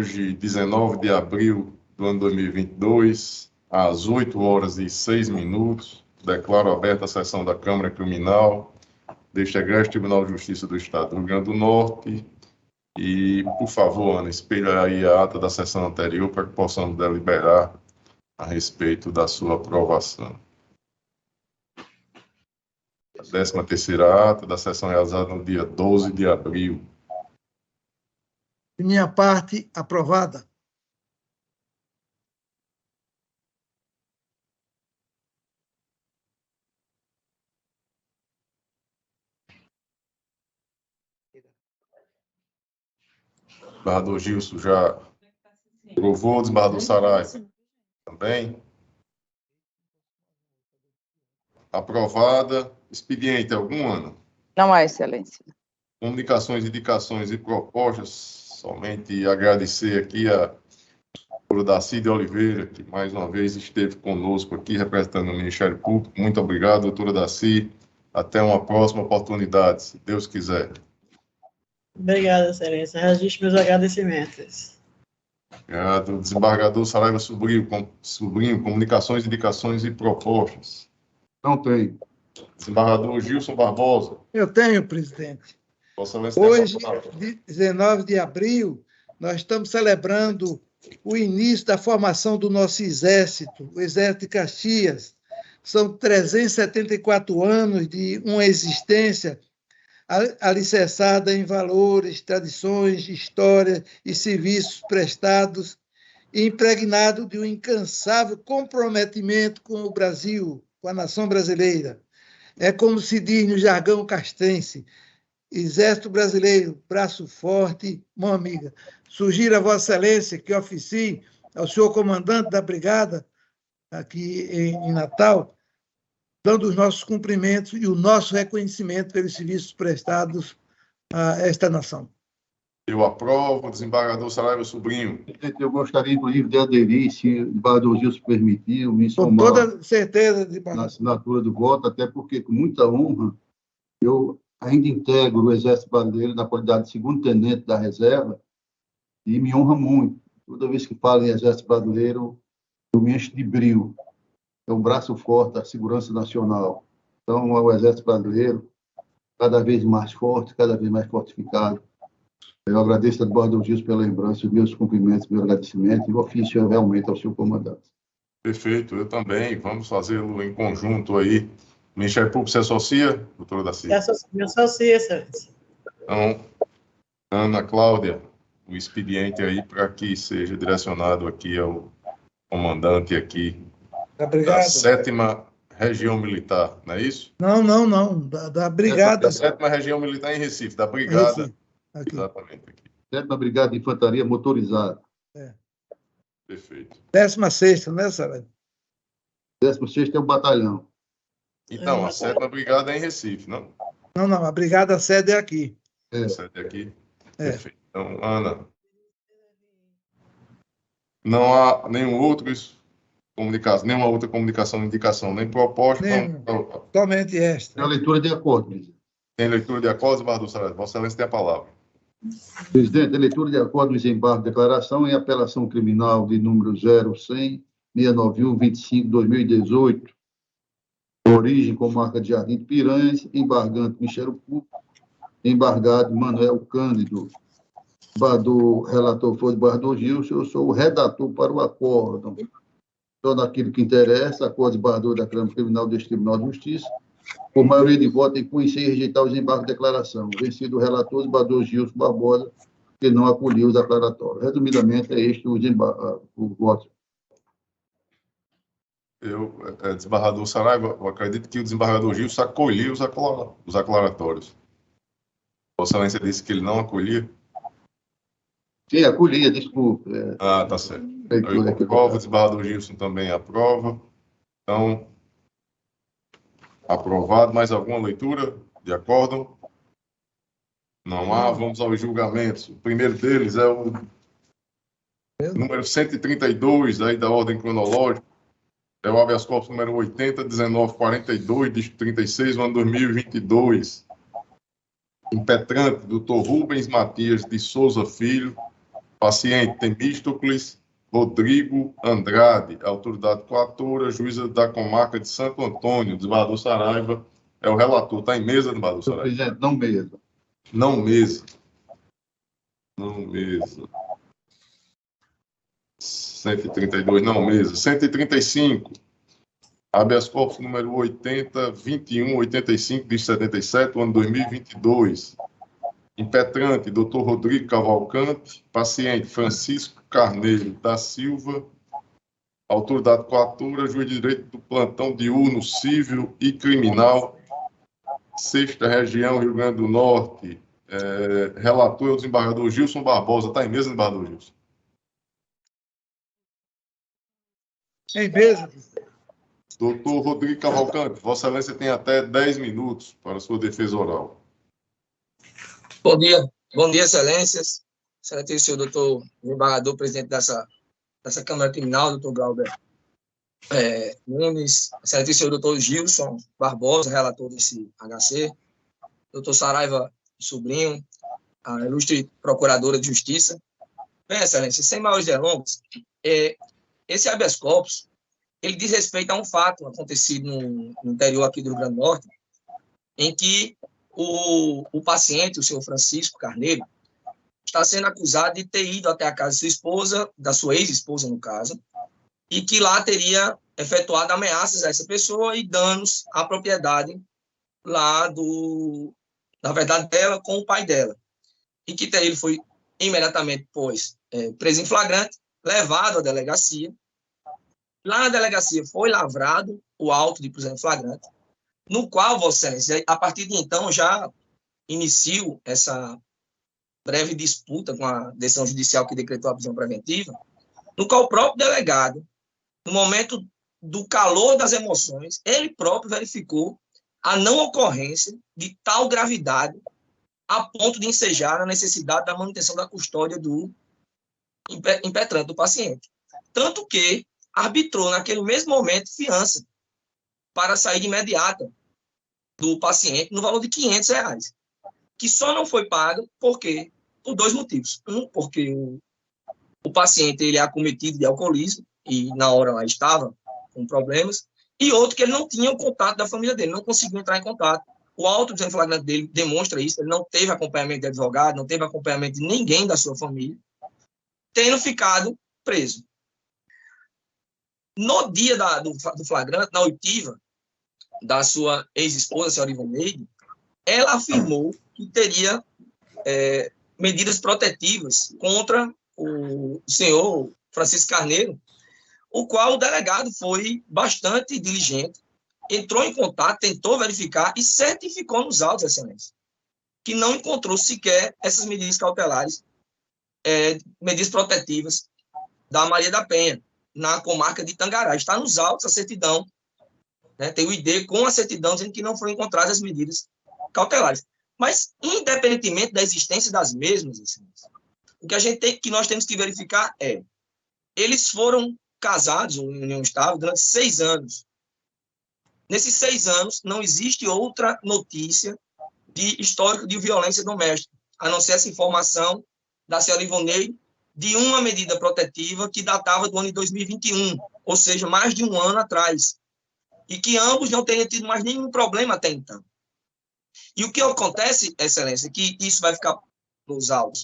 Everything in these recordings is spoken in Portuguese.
hoje, 19 de abril do ano 2022, às 8h06, declaro aberta a sessão da Câmara Criminal deste Egrégio Tribunal de Justiça do Estado do Rio Grande do Norte. E, por favor, Ana, espelha aí a ata da sessão anterior para que possamos deliberar a respeito da sua aprovação. A 13ª ata da sessão realizada no dia 12 de abril. De minha parte, aprovada. Desembargador Gilson já aprovou, desembargador Saraiva também. Aprovada. Expediente algum, Ana? Não há, excelência. Comunicações, indicações e propostas. Somente agradecer aqui a doutora Daci de Oliveira, que mais uma vez esteve conosco aqui, representando o Ministério Público. Muito obrigado, doutora Daci. Até uma próxima oportunidade, se Deus quiser. Obrigada, excelência. Registro meus agradecimentos. Obrigado. Desembargador Saraiva Sobrinho, comunicações, indicações e propostas. Não tem. Desembargador Gilson Barbosa. Eu tenho, presidente. Hoje, 19 de abril, nós estamos celebrando o início da formação do nosso Exército, o Exército de Caxias. São 374 anos de uma existência alicerçada em valores, tradições, história e serviços prestados, e impregnado de um incansável comprometimento com o Brasil, com a nação brasileira. É como se diz no jargão castrense: Exército Brasileiro, braço forte, mão amiga. Sugiro a Vossa Excelência que oficie ao senhor comandante da brigada, aqui em Natal, dando os nossos cumprimentos e o nosso reconhecimento pelos serviços prestados a esta nação. Eu aprovo. Desembargador Saraiva Sobrinho. Eu gostaria, inclusive, de aderir, se o desembargador Gilson permitiu, me Com somar toda certeza, na assinatura do voto, até porque, com muita honra, eu ainda integro o Exército Brasileiro na qualidade de segundo-tenente da reserva e me honra muito. Toda vez que falo em Exército Brasileiro, eu me encho de brio. É um braço forte da segurança nacional. Então, é o Exército Brasileiro cada vez mais forte, cada vez mais fortificado. Eu agradeço ao desembargador Gilson pela lembrança, os meus cumprimentos, meu agradecimento, e o ofício realmente ao seu comandante. Perfeito, eu também. Vamos fazê-lo em conjunto aí. O Ministério Público se associa, doutora Daci? Me associo, excelência. Então, Ana Cláudia, o expediente aí para que seja direcionado aqui ao comandante aqui Obrigado. da 7ª Região Militar, não é isso? Não. Da brigada. Da 7ª Região Militar em Recife, da brigada. Recife, aqui. Exatamente aqui. 7ª Brigada de Infantaria Motorizada. Perfeito. 16ª, né, Saraiva? 16º é o batalhão. Então, a 7ª Brigada é em Recife, não? Não, a brigada sede é aqui. É. A sede aqui. É. Perfeito. Então, Ana, não há nenhuma outra comunicação, indicação, nem proposta. Somente esta. É a leitura de acordo, presidente. Tem leitura de acordo, desembargador Saraiva? Vossa Excelência tem a palavra. Presidente, a leitura de acordo do desembargo de declaração em apelação criminal de número 0100-691-25-2018, origem comarca de Jardim de Piranhas, embargante Ministério Público, embargado Manuel Cândido, embargador, relator foi o desembargador Gilson, eu sou o redator para o acórdão. Só naquilo que interessa, acórdão desembargador da Câmara Criminal deste Tribunal de Justiça, por maioria de votos, em conhecer e rejeitar o desembargo de declaração. Vencido o relator, o desembargador Gilson Barbosa, que não acolheu o declaratório. Resumidamente, é este o voto. Desembargador Saraiva, eu acredito que o desembargador Gilson acolhia os aclaratórios. Vossa Excelência disse que ele não acolhia? Sim, acolhia, desculpe. Tá certo. Eu aprovo, o desembargador Gilson também aprova. Então, aprovado. Mais alguma leitura de acordo? Não há. Vamos aos julgamentos. O primeiro deles é o número 132, aí da ordem cronológica. É o habeas corpus número 80.1942, distrito 36, ano 2022. Impetrante, doutor Rubens Matias de Souza Filho, Paciente Temístocles Rodrigo Andrade, autoridade coatora, juíza da comarca de Santo Antônio, desembargador Saraiva, é o relator. Está em mesa, desembargador Saraiva? Presidente, não mesa. Não mesa. Não mesa. 132, não mesa. 135. Habeas corpus número 80-21-85, de 77, ano 2022. Impetrante, Dr. Rodrigo Cavalcante. Paciente, Francisco Carneiro da Silva. Autoridade coatora, juiz de direito do plantão diurno, civil e criminal. 6ª Região, Rio Grande do Norte. Relator é o desembargador Gilson Barbosa. Está em mesa, desembargador Gilson? Em mesa. Doutor Rodrigo Cavalcante, Vossa Excelência tem até 10 minutos para a sua defesa oral. Bom dia, Excelências. Excelentíssimo doutor desembargador, presidente dessa Câmara Criminal, doutor Glauber Nunes, excelentíssimo doutor Gilson Barbosa, relator desse HC, doutor Saraiva Sobrinho, a ilustre procuradora de Justiça. Bem, Excelência, sem maiores delongas, esse habeas corpus, ele diz respeito a um fato acontecido no interior aqui do Rio Grande do Norte, em que o paciente, o senhor Francisco Carneiro, está sendo acusado de ter ido até a casa de sua esposa, da sua ex-esposa, no caso, e que lá teria efetuado ameaças a essa pessoa e danos à propriedade lá na verdade, dela com o pai dela. E que ele foi imediatamente, preso em flagrante, levado à delegacia. Lá na delegacia foi lavrado o auto de prisão em flagrante, no qual, Vossa Excelência, a partir de então, já iniciou essa breve disputa com a decisão judicial que decretou a prisão preventiva, no qual o próprio delegado, no momento do calor das emoções, ele próprio verificou a não ocorrência de tal gravidade a ponto de ensejar a necessidade da manutenção da custódia do impetrante, do paciente. Tanto que arbitrou, naquele mesmo momento, fiança para a saída imediata do paciente no valor de R$500, que só não foi pago por 2 motivos. Um, porque o paciente ele é acometido de alcoolismo e na hora lá estava com problemas, e outro que ele não tinha o contato da família dele, não conseguiu entrar em contato. O auto de flagrante dele demonstra isso, ele não teve acompanhamento de advogado, não teve acompanhamento de ninguém da sua família, tendo ficado preso. No dia do flagrante, na oitiva da sua ex-esposa, a senhora Ivoneide, ela afirmou que teria medidas protetivas contra o senhor Francisco Carneiro, o qual o delegado foi bastante diligente, entrou em contato, tentou verificar e certificou nos autos, Excelência, que não encontrou sequer essas medidas cautelares, medidas protetivas da Maria da Penha, na comarca de Tangará. Está nos autos a certidão, tem o ID com a certidão dizendo que não foram encontradas as medidas cautelares. Mas, independentemente da existência das mesmas, Excelência, o que nós temos que verificar eles foram casados, em união estável, durante 6 anos. Nesses 6 anos, não existe outra notícia de histórico de violência doméstica, a não ser essa informação da senhora Ivoneide de uma medida protetiva que datava do ano de 2021, ou seja, mais de um ano atrás, e que ambos não teriam tido mais nenhum problema até então. E o que acontece, Excelência, que isso vai ficar nos autos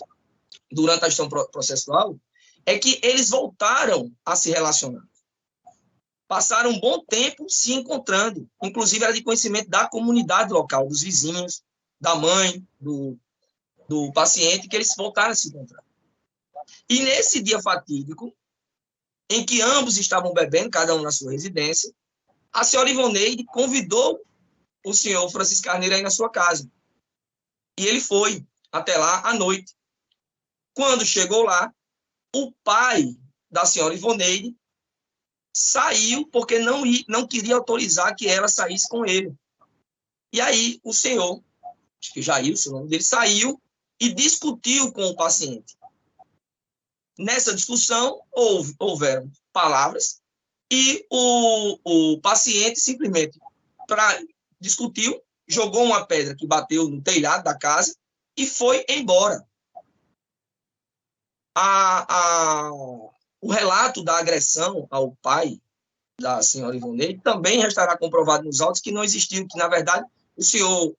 durante a gestão processual, é que eles voltaram a se relacionar. Passaram um bom tempo se encontrando, inclusive era de conhecimento da comunidade local, dos vizinhos, da mãe, do paciente, que eles voltaram a se encontrar. E nesse dia fatídico, em que ambos estavam bebendo, cada um na sua residência, a senhora Ivoneide convidou o senhor Francisco Carneiro aí na sua casa. E ele foi até lá à noite. Quando chegou lá, o pai da senhora Ivoneide saiu porque não queria autorizar que ela saísse com ele. E aí o senhor, acho que Jair, o nome dele, saiu e discutiu com o paciente. Nessa discussão, houveram palavras e o paciente simplesmente discutiu, jogou uma pedra que bateu no telhado da casa e foi embora. O relato da agressão ao pai da senhora Ivoneide também estará comprovado nos autos que não existiu, que, na verdade, o senhor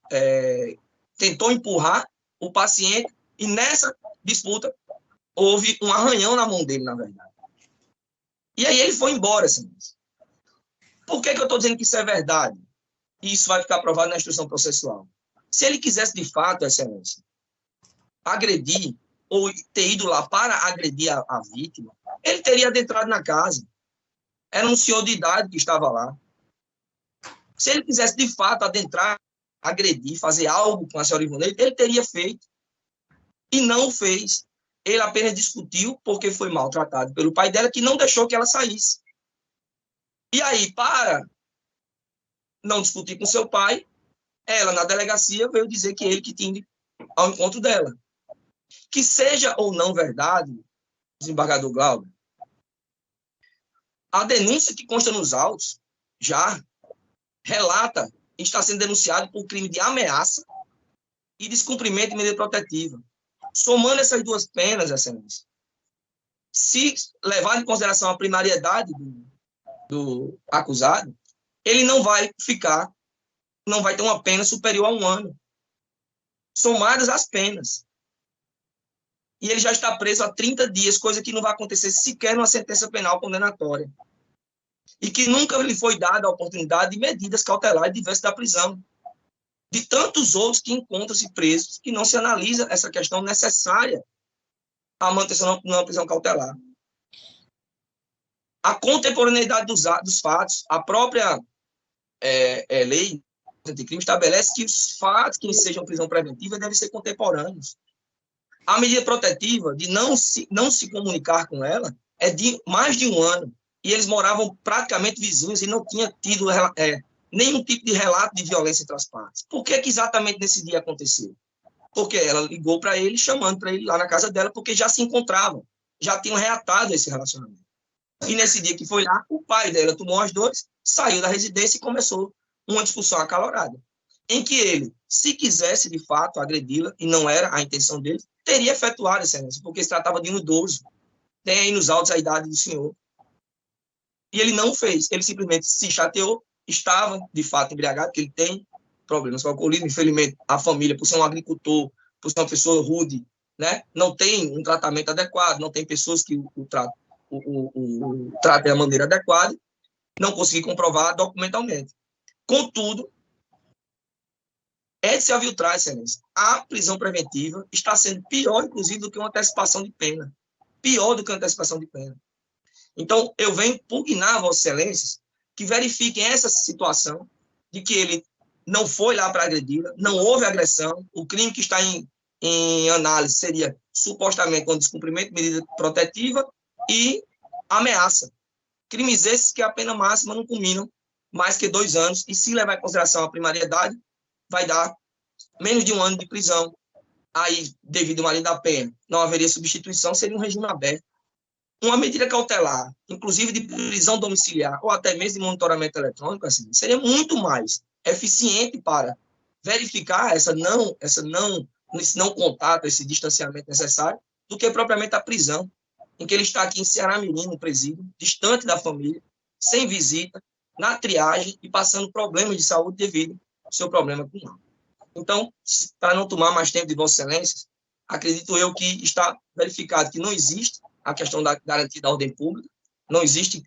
tentou empurrar o paciente e, nessa disputa, houve um arranhão na mão dele, na verdade. E aí ele foi embora, assim. Por que eu estou dizendo que isso é verdade? E isso vai ficar provado na instrução processual. Se ele quisesse, de fato, excelência, agredir ou ter ido lá para agredir a vítima, ele teria adentrado na casa. Era um senhor de idade que estava lá. Se ele quisesse, de fato, adentrar, agredir, fazer algo com a senhora Ivoneide, ele teria feito. E não o fez. Ele apenas discutiu porque foi maltratado pelo pai dela, que não deixou que ela saísse. E aí, para não discutir com seu pai, ela, na delegacia, veio dizer que ele que tinha ido ao encontro dela. Que seja ou não verdade, desembargador Glauber, a denúncia que consta nos autos já relata que está sendo denunciado por crime de ameaça e descumprimento de medida protetiva. Somando essas duas penas, excelência, se levar em consideração a primariedade do acusado, ele não vai ter uma pena superior a 1 ano. Somadas as penas. E ele já está preso há 30 dias, coisa que não vai acontecer sequer numa sentença penal condenatória. E que nunca lhe foi dada a oportunidade de medidas cautelares diversas da prisão. De tantos outros que encontram-se presos, que não se analisa essa questão necessária à manutenção numa prisão cautelar. A contemporaneidade dos fatos, a própria lei anticrime estabelece que os fatos que sejam prisão preventiva devem ser contemporâneos. A medida protetiva de não se comunicar com ela é de mais de 1 ano. E eles moravam praticamente vizinhos e não tinha tido nenhum tipo de relato de violência entre as partes. Por que exatamente nesse dia aconteceu? Porque ela ligou para ele, chamando para ele lá na casa dela, porque já se encontravam, já tinham reatado esse relacionamento. E nesse dia que foi lá, o pai dela tomou as dores, saiu da residência e começou uma discussão acalorada, em que ele, se quisesse de fato agredi-la, e não era a intenção dele, teria efetuado essa excelência, porque se tratava de um idoso. Tem aí nos autos a idade do senhor. E ele não fez, ele simplesmente se chateou, estava de fato embriagado, porque ele tem problemas com alcoolismo. Infelizmente, a família, por ser um agricultor, por ser uma pessoa rude, né, não tem um tratamento adequado, não tem pessoas que o tratem da maneira adequada, não consegui comprovar documentalmente. Contudo, é de se aviltrar, excelência, a prisão preventiva está sendo pior, inclusive, do que uma antecipação de pena. Pior do que uma antecipação de pena. Então, eu venho impugnar, Vossa Excelências, que verifiquem essa situação de que ele não foi lá para agredir-la, não houve agressão, o crime que está em análise seria supostamente um descumprimento de medida protetiva e ameaça. Crimes esses que a pena máxima não culminam mais que 2 anos, e se levar em consideração a primariedade, vai dar menos de 1 ano de prisão. Aí, devido ao alívio da pena, não haveria substituição, seria um regime aberto. Uma medida cautelar, inclusive de prisão domiciliar, ou até mesmo de monitoramento eletrônico, assim, seria muito mais eficiente para verificar esse não contato, esse distanciamento necessário, do que propriamente a prisão, em que ele está aqui em Ceará-Mirim, no presídio, distante da família, sem visita, na triagem e passando problemas de saúde devido ao seu problema com álcool. Então, para não tomar mais tempo de Vossa Excelência, acredito eu que está verificado que não existe a questão da garantia da ordem pública, não existe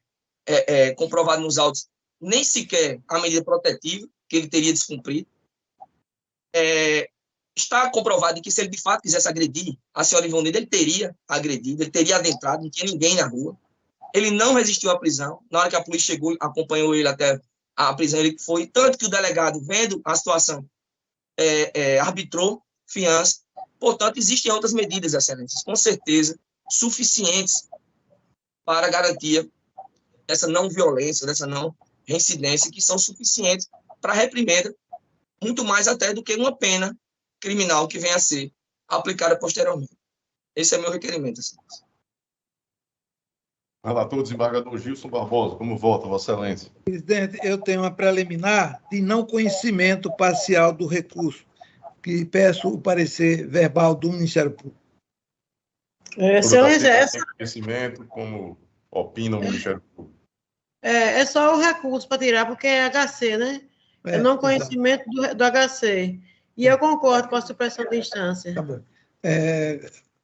comprovado nos autos nem sequer a medida protetiva que ele teria descumprido. Está comprovado que se ele de fato quisesse agredir a senhora Ivoneide, ele teria agredido, ele teria adentrado, não tinha ninguém na rua. Ele não resistiu à prisão. Na hora que a polícia chegou, acompanhou ele até a prisão, ele foi. Tanto que o delegado, vendo a situação, arbitrou fiança. Portanto, existem outras medidas, excelências, com certeza, suficientes para garantir essa não violência, dessa não reincidência, que são suficientes para reprimenda, muito mais até do que uma pena criminal que venha a ser aplicada posteriormente. Esse é meu requerimento, excelência. Relator, desembargador Gilson Barbosa, como vota, Vossa Excelência? Presidente, eu tenho uma preliminar de não conhecimento parcial do recurso, que peço o parecer verbal do Ministério Público. Excelência, essa... conhecimento, como opina o Ministério Público? É só o recurso para tirar, porque é HC, né? É não conhecimento do HC. E eu concordo com a supressão de instância. Tá bom.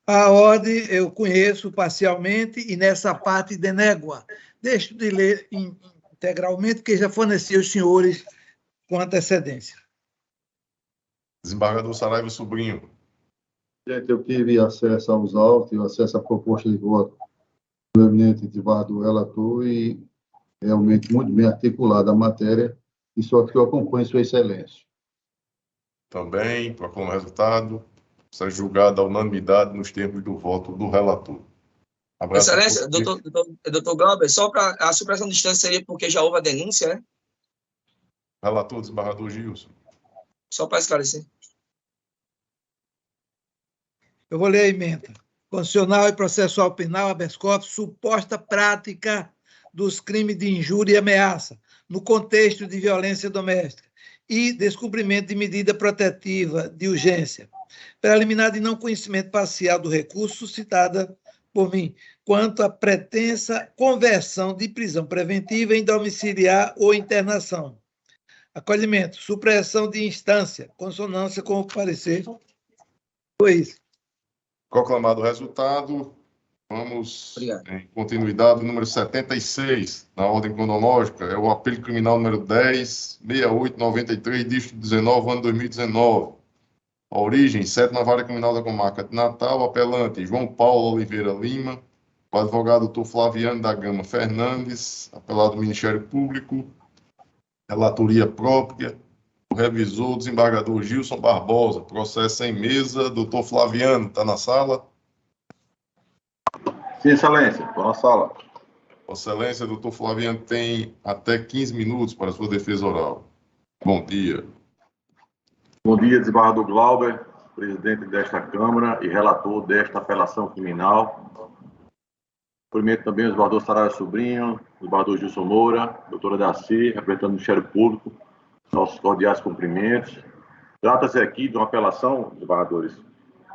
A ordem eu conheço parcialmente e nessa parte denego-a. Deixo de ler integralmente, porque já forneci aos senhores com antecedência. Desembargador Saraiva Sobrinho. Gente, eu tive acesso aos autos, tive acesso à proposta de voto do eminente desembargador relator e realmente muito bem articulada a matéria, e só que eu acompanho Sua Excelência. Também, proclamo o resultado. Será julgada a unanimidade nos termos do voto do relator. Abraço. Excelência, doutor Glauber, só para a supressão de instância seria porque já houve a denúncia, né? Relator, desembargador Gilson. Só para esclarecer. Eu vou ler a emenda. Constitucional e processual penal, habeas corpus, suposta prática dos crimes de injúria e ameaça no contexto de violência doméstica e descumprimento de medida protetiva de urgência, preliminar de não conhecimento parcial do recurso suscitada por mim, quanto à pretensa conversão de prisão preventiva em domiciliar ou internação. Acolhimento, supressão de instância, consonância com o parecer. Foi isso. Proclamado o resultado, vamos Obrigado. Em continuidade, número 76, na ordem cronológica, é o apelo criminal número 10.6893, dígito 19, ano 2019. A origem, 7ª Vara Criminal da Comarca de Natal, apelante João Paulo Oliveira Lima, o advogado doutor Flaviano da Gama Fernandes, apelado do Ministério Público, relatoria própria, o revisor, desembargador Gilson Barbosa, processo em mesa, doutor Flaviano, está na sala? Sim, Excelência, estou na sala. Excelência, doutor Flaviano tem até 15 minutos para sua defesa oral. Bom dia. Bom dia, desembargador Glauber, presidente desta Câmara e relator desta apelação criminal. Cumprimento também o desembargador Saraiva Sobrinho, o desembargador Gilson Moura, doutora Daci, representante do Ministério Público, nossos cordiais cumprimentos. Trata-se aqui de uma apelação, desembargadores,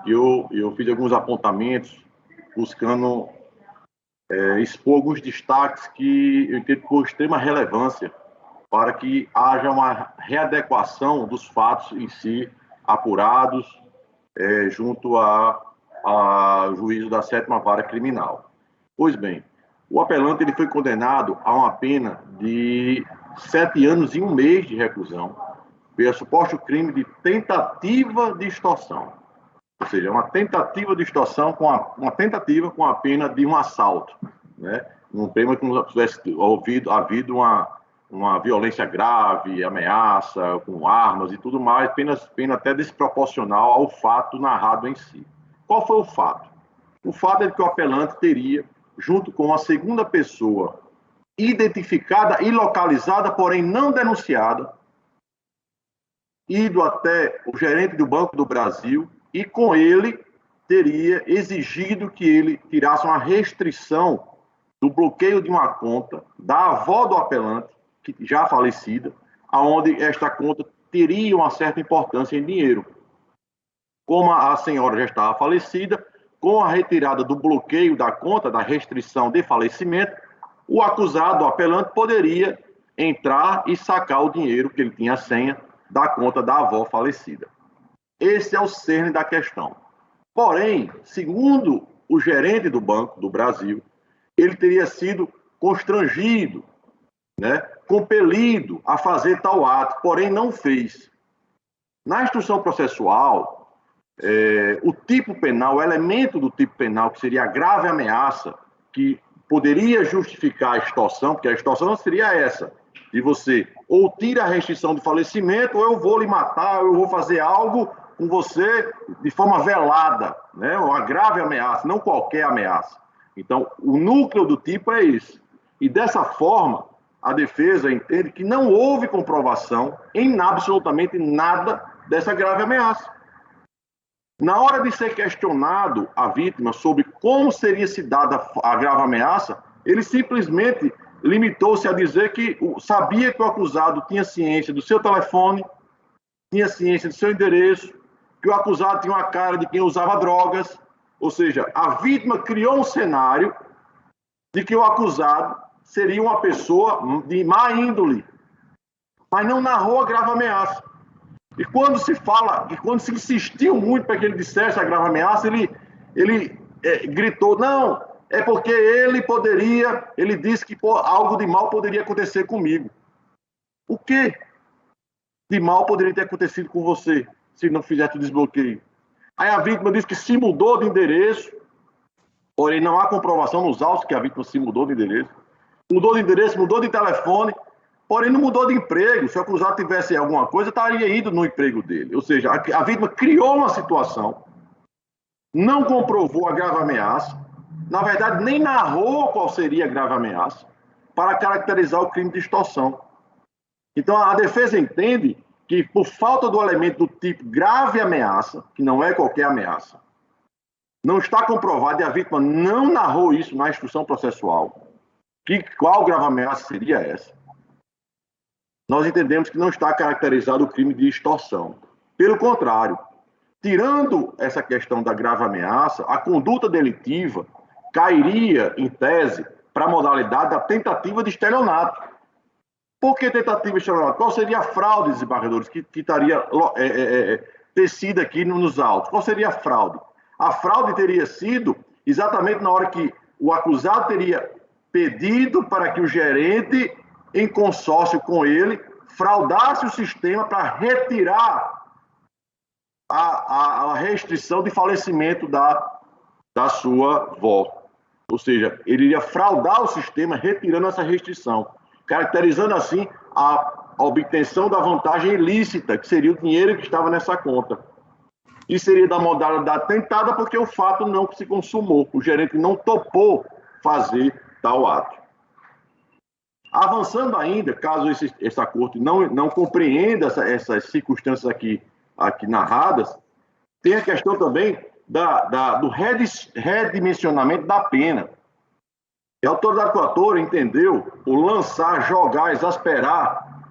que eu fiz alguns apontamentos buscando expor alguns destaques que eu entendo com extrema relevância para que haja uma readequação dos fatos em si apurados junto ao juízo da 7ª Vara Criminal. Pois bem, o apelante ele foi condenado a uma pena de 7 anos e 1 mês de reclusão pelo suposto crime de tentativa de extorsão. Ou seja, uma tentativa de extorsão uma tentativa com a pena de um assalto, né? Um pena que não tivesse havido uma violência grave, ameaça com armas e tudo mais, pena até desproporcional ao fato narrado em si. Qual foi o fato? O fato é que o apelante teria, junto com uma segunda pessoa identificada e localizada, porém não denunciada, ido até o gerente do Banco do Brasil e com ele teria exigido que ele tirasse uma restrição do bloqueio de uma conta da avó do apelante, que já falecida, aonde esta conta teria uma certa importância em dinheiro. Como a senhora já estava falecida, com a retirada do bloqueio da conta, da restrição de falecimento, o acusado, o apelante, poderia entrar e sacar o dinheiro que ele tinha a senha da conta da avó falecida. Esse é o cerne da questão. Porém, segundo o gerente do Banco do Brasil, ele teria sido constrangido, né, compelido a fazer tal ato, porém não fez. Na instrução processual, o tipo penal, o elemento do tipo penal, que seria a grave ameaça, que poderia justificar a extorsão, porque a extorsão seria essa, de você ou tira a restrição de falecimento, ou eu vou lhe matar, ou eu vou fazer algo com você de forma velada, né? Uma grave ameaça, não qualquer ameaça. Então, o núcleo do tipo é esse. E dessa forma, a defesa entende que não houve comprovação em absolutamente nada dessa grave ameaça. Na hora de ser questionado a vítima sobre como seria se dada a grave ameaça, ele simplesmente limitou-se a dizer que sabia que o acusado tinha ciência do seu telefone, tinha ciência do seu endereço, que o acusado tinha uma cara de quem usava drogas, Ou seja, a vítima criou um cenário de que o acusado seria uma pessoa de má índole, mas não narrou a grave ameaça. E quando se fala, e quando se insistiu muito para que ele dissesse a grave ameaça, ele gritou, não, é porque ele disse que algo de mal poderia acontecer comigo. O que de mal poderia ter acontecido com você se não fizesse o desbloqueio? Aí a vítima diz que se mudou de endereço, porém não há comprovação nos autos que a vítima se mudou de endereço. Mudou de endereço, mudou de telefone, porém não mudou de emprego. Se o acusado tivesse alguma coisa, estaria indo no emprego dele. Ou seja, a vítima criou uma situação, não comprovou a grave ameaça, na verdade nem narrou qual seria a grave ameaça, para caracterizar o crime de extorsão. Então a defesa entende que, por falta do elemento do tipo grave ameaça, que não é qualquer ameaça, não está comprovado e a vítima não narrou isso na instrução processual, qual grave ameaça seria essa, nós entendemos que não está caracterizado o crime de extorsão. Pelo contrário, tirando essa questão da grave ameaça, a conduta delitiva cairia, em tese, para a modalidade da tentativa de estelionato. Por que tentativa de estelionato? Qual seria a fraude, desembargadores, que estaria tecida aqui nos autos? Qual seria a fraude? A fraude teria sido exatamente na hora que o acusado teria pedido para que o gerente, em consórcio com ele, fraudasse o sistema para retirar a restrição de falecimento da sua avó. Ou seja, ele iria fraudar o sistema retirando essa restrição, caracterizando assim a obtenção da vantagem ilícita, que seria o dinheiro que estava nessa conta. E seria da modalidade tentada porque o fato não se consumou, o gerente não topou fazer tal ato. Avançando ainda, caso essa corte não compreenda essas circunstâncias aqui narradas, tem a questão também do redimensionamento da pena. A autoridade coatora entendeu por lançar, jogar, exasperar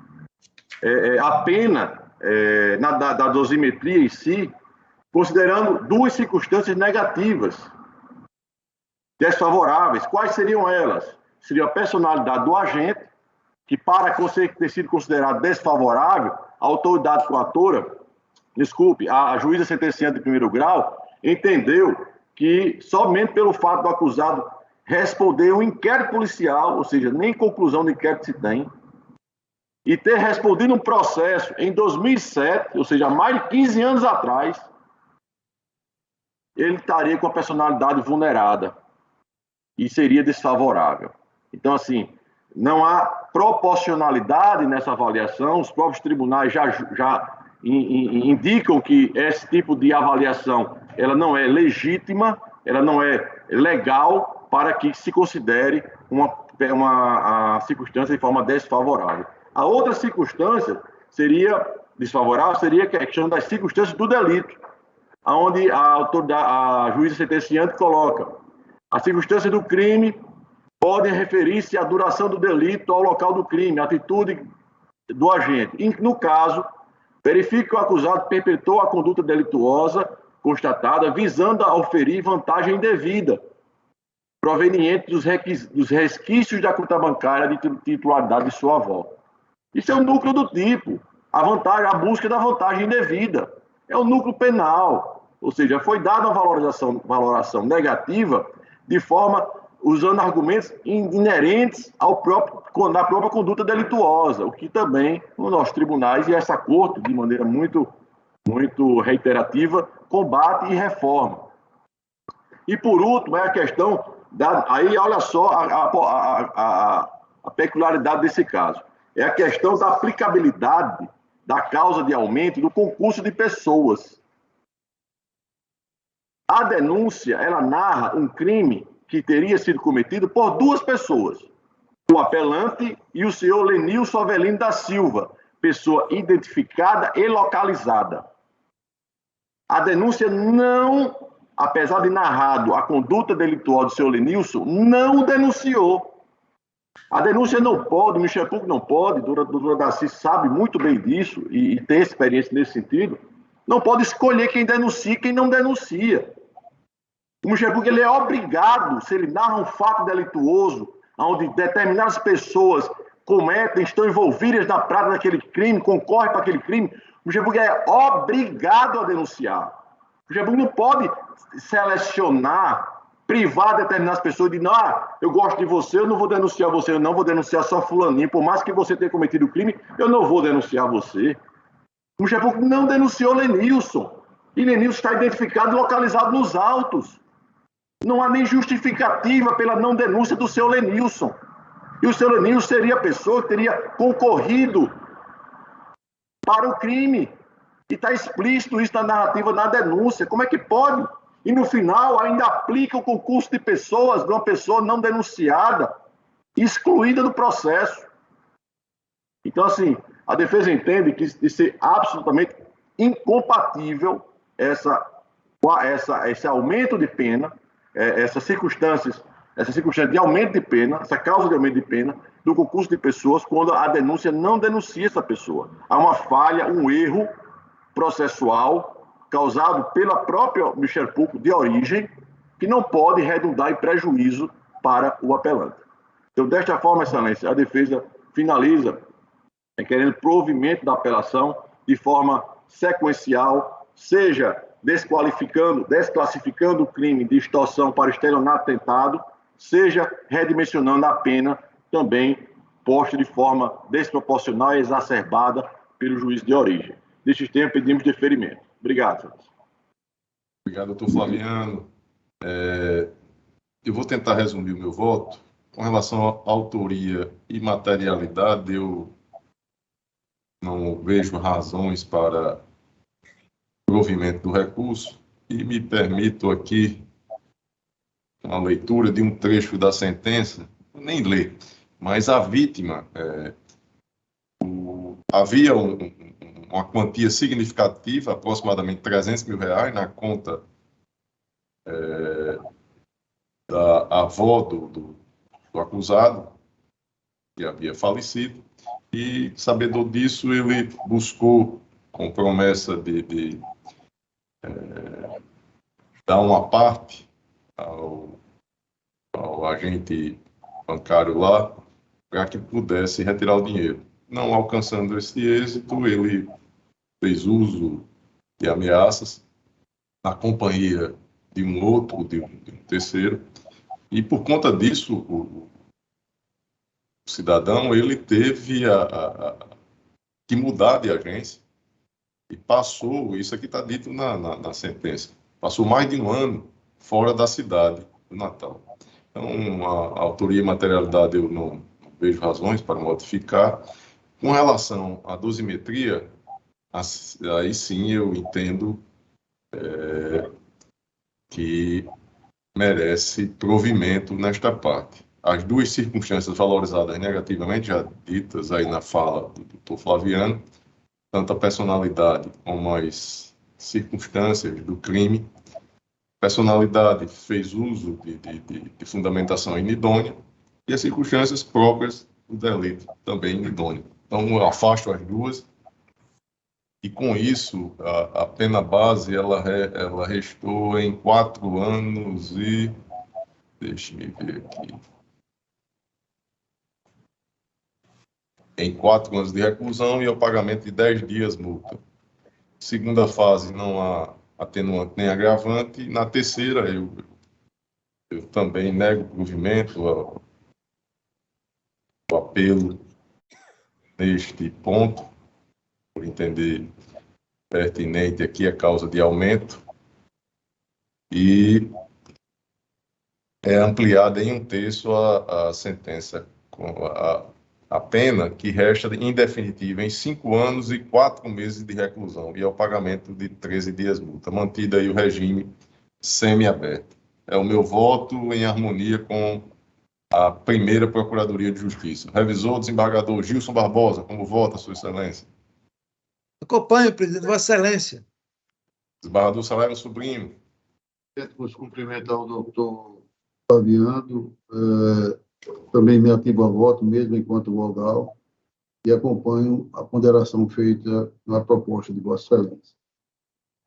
a pena da dosimetria em si, considerando duas circunstâncias negativas, desfavoráveis. Quais seriam elas? Seria a personalidade do agente, que para ter sido considerado desfavorável, a autoridade coatora, a juíza sentenciante de primeiro grau, entendeu que somente pelo fato do acusado responder um inquérito policial, ou seja, nem conclusão do inquérito se tem, e ter respondido um processo em 2007, ou seja, mais de 15 anos atrás, ele estaria com a personalidade vulnerada e seria desfavorável. Então, assim, não há proporcionalidade nessa avaliação, os próprios tribunais já indicam que esse tipo de avaliação ela não é legítima, ela não é legal para que se considere uma circunstância de forma desfavorável. A outra circunstância desfavorável seria a questão das circunstâncias do delito, onde a juíza sentenciante coloca as circunstâncias do crime podem referir-se à duração do delito, ao local do crime, à atitude do agente. E, no caso, verifique que o acusado perpetrou a conduta delituosa constatada, visando a oferir vantagem indevida, proveniente dos resquícios da conta bancária de titularidade de sua avó. Isso é o núcleo do tipo, a busca da vantagem indevida. É o núcleo penal, ou seja, foi dada uma valoração negativa de forma usando argumentos inerentes da própria conduta delituosa, o que também os nossos tribunais e essa corte, de maneira muito reiterativa, combate e reforma. E, por último, é a questão aí, olha só a peculiaridade desse caso. É a questão da aplicabilidade da causa de aumento do concurso de pessoas. A denúncia, ela narra um crime que teria sido cometido por duas pessoas, o apelante e o senhor Lenilson Avelino da Silva, pessoa identificada e localizada. A denúncia não, apesar de narrado a conduta delituosa do senhor Lenilson, não denunciou. A denúncia não pode, o Ministério Público não pode, a doutora Darcy sabe muito bem disso e tem experiência nesse sentido, não pode escolher quem denuncia e quem não denuncia. O Ministério Público ele é obrigado, se ele narra um fato delituoso, onde determinadas pessoas cometem, estão envolvidas na prática daquele crime, concorrem para aquele crime, o Ministério Público é obrigado a denunciar. O Ministério Público não pode selecionar, privar determinadas pessoas de não, eu gosto de você, eu não vou denunciar você, eu não vou denunciar só fulaninho, por mais que você tenha cometido o crime, eu não vou denunciar você. O Ministério Público não denunciou Lenilson. E Lenilson está identificado e localizado nos autos. Não há nem justificativa pela não denúncia do seu Lenilson. E o seu Lenilson seria a pessoa que teria concorrido para o crime. E está explícito isso na narrativa, na denúncia. Como é que pode? E no final ainda aplica o concurso de pessoas de uma pessoa não denunciada, excluída do processo. Então, assim, a defesa entende que de ser absolutamente incompatível esse aumento de pena, essas circunstâncias de aumento de pena, essa causa de aumento de pena do concurso de pessoas, quando a denúncia não denuncia essa pessoa. Há uma falha, um erro processual causado pela própria Ministério Público de origem, que não pode redundar em prejuízo para o apelante. Então, desta forma, Excelência, a defesa finaliza querendo provimento da apelação de forma sequencial, seja desclassificando o crime de extorsão para estelionato tentado, seja redimensionando a pena, também posta de forma desproporcional e exacerbada pelo juiz de origem. Neste tempo, pedimos deferimento. Obrigado, senhor. Obrigado, doutor Flaviano. Eu vou tentar resumir o meu voto. Com relação à autoria e materialidade, eu não vejo razões para provimento do recurso e me permito aqui uma leitura de um trecho da sentença, nem ler, mas a vítima, havia uma quantia significativa, aproximadamente R$300 mil, na conta da avó do acusado, que havia falecido, e, sabedor disso, ele buscou, com promessa de dar uma parte ao agente bancário lá, para que pudesse retirar o dinheiro. Não alcançando esse êxito, ele fez uso de ameaças na companhia de um outro, de um terceiro, e por conta disso, o cidadão ele teve que mudar de agência e passou, isso aqui está dito na sentença, passou mais de um ano fora da cidade do Natal. Então, a autoria e materialidade eu não vejo razões para modificar. Com relação à dosimetria, aí sim eu entendo que merece provimento nesta parte. As duas circunstâncias valorizadas negativamente, já ditas aí na fala do doutor Flaviano, tanto a personalidade como as circunstâncias do crime. A personalidade fez uso de fundamentação inidônea e as circunstâncias próprias do delito também inidônea. Então, eu afasto as duas e, com isso, a pena base ela restou em 4 anos e... Deixe-me ver aqui. Em 4 anos de reclusão e ao pagamento de 10 dias multa. Segunda fase, não há atenuante nem agravante. Na terceira, eu também nego o provimento, o apelo neste ponto, por entender pertinente aqui a causa de aumento, e é ampliada em 1/3 a sentença, com a pena que resta em definitiva em 5 anos e 4 meses de reclusão e ao pagamento de 13 dias multa, mantido aí o regime semiaberto. É o meu voto em harmonia com a primeira Procuradoria de Justiça. Revisor, desembargador Gilson Barbosa, como vota, Sua Excelência? Acompanho, presidente, Vossa Excelência. Desembargador Salário Sobrinho. Vamos cumprimentar o doutor Flaviano, também me ativo a voto, mesmo enquanto vogal, e acompanho a ponderação feita na proposta de Vossa Excelência.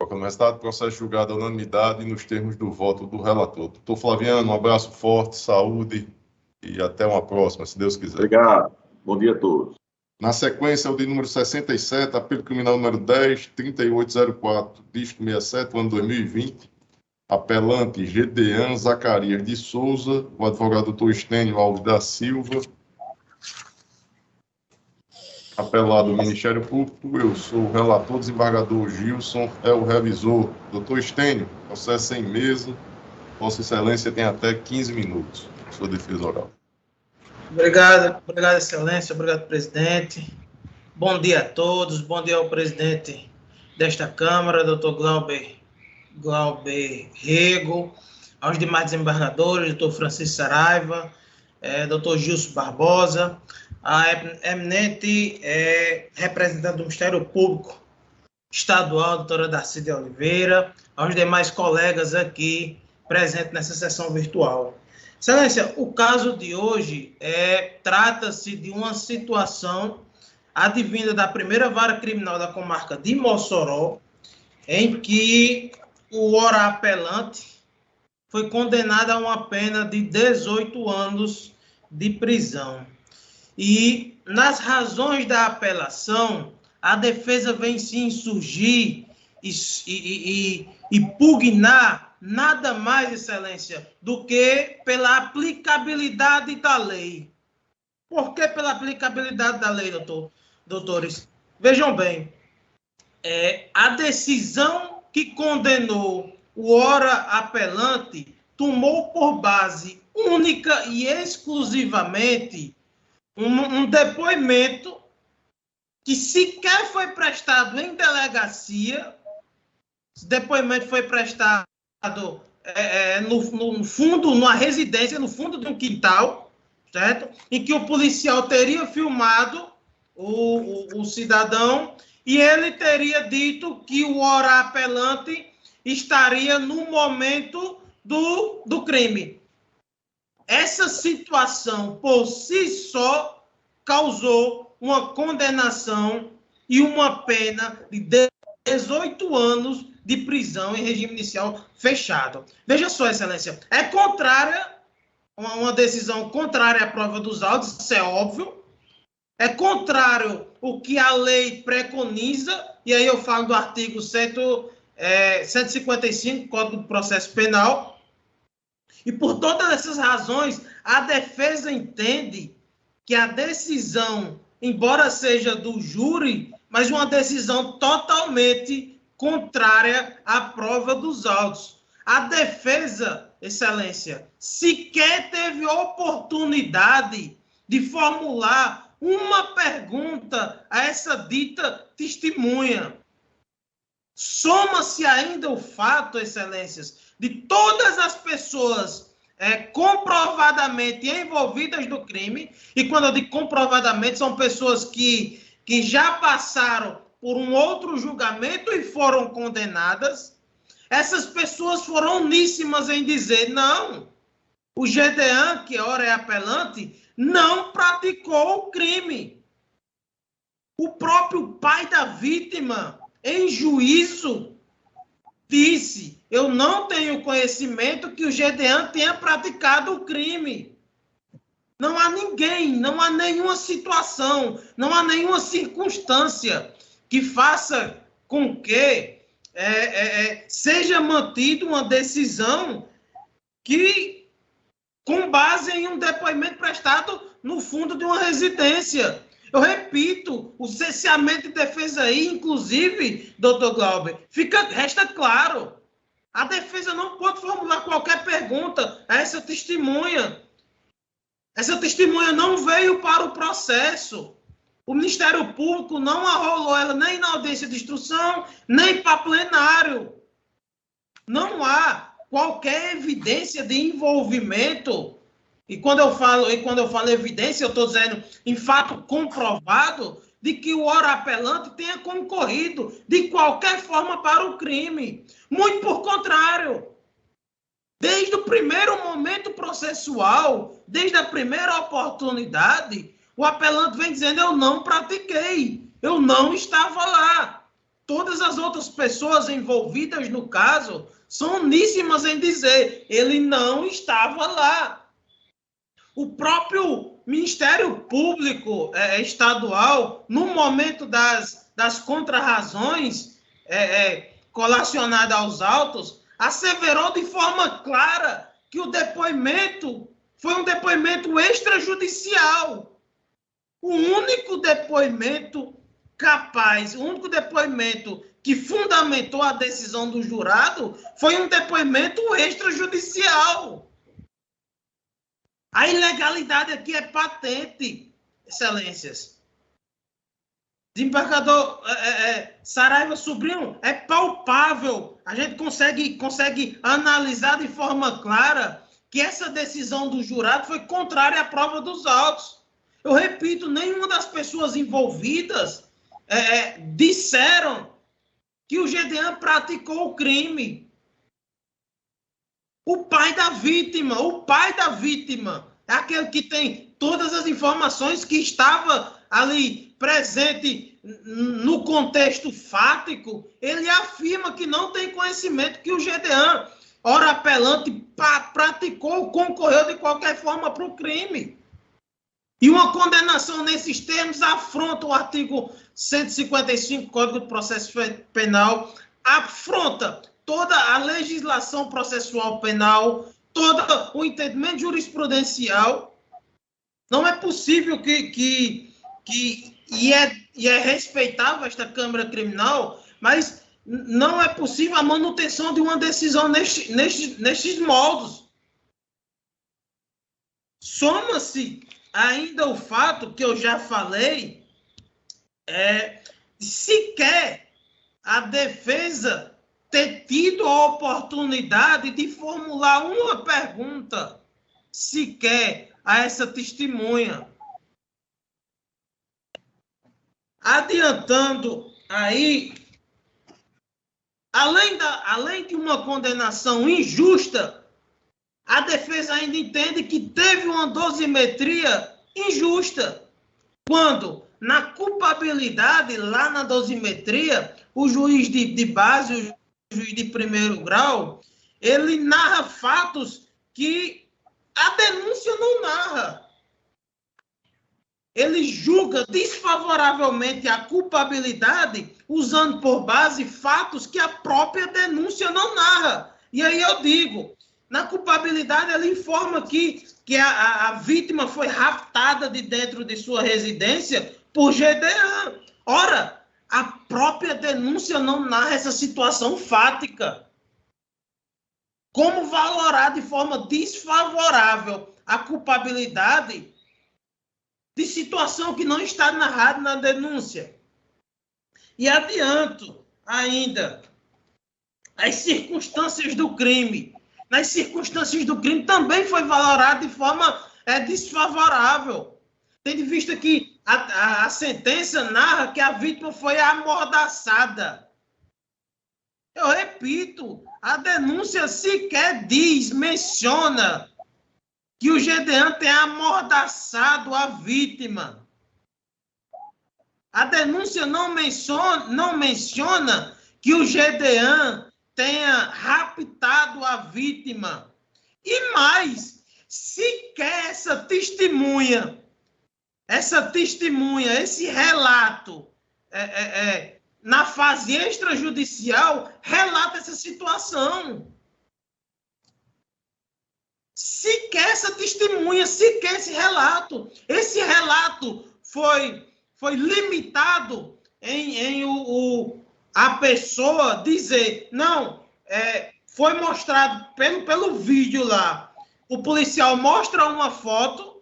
Proclamo o resultado do processo julgado à unanimidade e nos termos do voto do relator. Doutor Flaviano, um abraço forte, saúde e até uma próxima, se Deus quiser. Obrigado. Bom dia a todos. Na sequência, o de número 67, apelo criminal número 10, 3804, dígito 67, ano 2020, apelante Gedean Zacarias de Souza, o advogado doutor Estênio Alves da Silva, apelado ao Ministério Público, eu sou o relator, desembargador Gilson, é o revisor. Doutor Estênio, processo em mesa, Vossa Excelência tem até 15 minutos, sua defesa oral. Obrigado, Excelência, obrigado, presidente. Bom dia a todos, bom dia ao presidente desta Câmara, doutor Glauber Rego, aos demais desembargadores, doutor Francisco Saraiva, doutor Gilson Barbosa, a eminente representante do Ministério Público Estadual, doutora Darcy de Oliveira, aos demais colegas aqui presentes nessa sessão virtual. Excelência, o caso de hoje trata-se de uma situação advinda da primeira vara criminal da comarca de Mossoró, em que o ora apelante foi condenado a uma pena de 18 anos de prisão. E, nas razões da apelação, a defesa vem se insurgir e pugnar nada mais, Excelência, do que pela aplicabilidade da lei. Por que pela aplicabilidade da lei, doutores? Vejam bem, a decisão que condenou o ora apelante tomou por base única e exclusivamente um depoimento que sequer foi prestado em delegacia. Esse depoimento foi prestado no fundo, numa residência, no fundo de um quintal, certo? Em que o policial teria filmado o cidadão e ele teria dito que o ora apelante estaria no momento do crime. Essa situação, por si só, causou uma condenação e uma pena de 18 anos de prisão em regime inicial fechado. Veja só, Excelência, é contrária, uma decisão contrária à prova dos autos, isso é óbvio, é contrário o que a lei preconiza, e aí eu falo do artigo 155, Código do Processo Penal, e por todas essas razões, a defesa entende que a decisão, embora seja do júri, mas uma decisão totalmente contrária à prova dos autos. A defesa, Excelência, sequer teve oportunidade de formular uma pergunta a essa dita testemunha. Soma-se ainda o fato, Excelências, de todas as pessoas comprovadamente envolvidas no crime, e quando eu digo comprovadamente, são pessoas que já passaram por um outro julgamento e foram condenadas. Essas pessoas foram uníssimas em dizer, não, o Gedean, que ora é apelante, não praticou o crime. O próprio pai da vítima, em juízo, disse, eu não tenho conhecimento que o Gedean tenha praticado o crime. Não há ninguém, não há nenhuma situação, não há nenhuma circunstância que faça com que seja mantida uma decisão que, com base em um depoimento prestado no fundo de uma residência. Eu repito, o cerceamento de defesa aí, inclusive, doutor Glauber, resta claro. A defesa não pode formular qualquer pergunta a essa testemunha. Essa testemunha não veio para o processo. O Ministério Público não arrolou ela nem na audiência de instrução, nem para plenário. Não há qualquer evidência de envolvimento. E quando eu falo evidência, eu estou dizendo em fato comprovado de que o ora apelante tenha concorrido de qualquer forma para o crime. Muito por contrário. Desde o primeiro momento processual, desde a primeira oportunidade, o apelante vem dizendo, eu não pratiquei, eu não estava lá. Todas as outras pessoas envolvidas no caso são uníssimas em dizer, ele não estava lá. O próprio Ministério Público Estadual, no momento das contrarrazões colacionadas aos autos, asseverou de forma clara que o depoimento foi um depoimento extrajudicial. O único depoimento capaz, o único depoimento que fundamentou a decisão do jurado foi um depoimento extrajudicial. A ilegalidade aqui é patente, excelências. Desembargador Saraiva Sobrinho, é palpável. A gente consegue analisar de forma clara que essa decisão do jurado foi contrária à prova dos autos. Eu repito, nenhuma das pessoas envolvidas disseram que o Gedeon praticou o crime. O pai da vítima é aquele que tem todas as informações, que estava ali presente no contexto fático. Ele afirma que não tem conhecimento que o Gedeon, ora apelante, praticou, concorreu de qualquer forma para o crime. E uma condenação nesses termos afronta o artigo 155 do Código de Processo Penal, afronta toda a legislação processual penal, todo o entendimento jurisprudencial. Não é possível e é respeitável esta Câmara Criminal, mas não é possível a manutenção de uma decisão nestes moldos. Soma-se ainda o fato que eu já falei, sequer a defesa ter tido a oportunidade de formular uma pergunta sequer a essa testemunha. Adiantando aí, além de uma condenação injusta, a defesa ainda entende que teve uma dosimetria injusta, quando, na culpabilidade, lá na dosimetria, o juiz de base, o juiz de primeiro grau, ele narra fatos que a denúncia não narra. Ele julga desfavoravelmente a culpabilidade, usando por base fatos que a própria denúncia não narra. E aí eu digo, na culpabilidade, ele informa que a vítima foi raptada de dentro de sua residência por Gedeon. Ora, a própria denúncia não narra essa situação fática. Como valorar de forma desfavorável a culpabilidade de situação que não está narrada na denúncia? E adianto ainda as circunstâncias do crime. Nas circunstâncias do crime também foi valorado de forma desfavorável. Tendo em vista que a sentença narra que a vítima foi amordaçada. Eu repito, a denúncia sequer menciona que o Gedeon tenha amordaçado a vítima. A denúncia não menciona que o Gedeon tenha raptado a vítima. E mais, sequer essa testemunha, esse relato, na fase extrajudicial, relata essa situação. Sequer essa testemunha, sequer esse relato. Esse relato foi limitado em a pessoa dizer, não, foi mostrado pelo vídeo lá, o policial mostra uma foto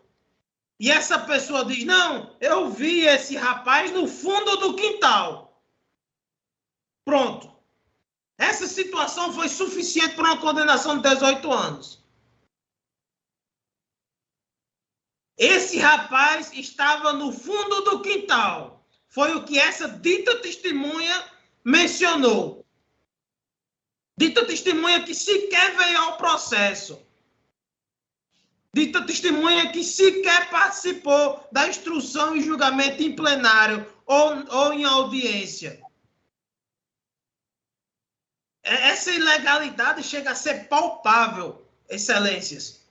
e essa pessoa diz, não, eu vi esse rapaz no fundo do quintal. Pronto. Essa situação foi suficiente para uma condenação de 18 anos. Esse rapaz estava no fundo do quintal. Foi o que essa dita testemunha mencionou. Dita testemunha que sequer veio ao processo. Dita testemunha que sequer participou da instrução e julgamento em plenário ou em audiência. essa ilegalidade chega a ser palpável, excelências.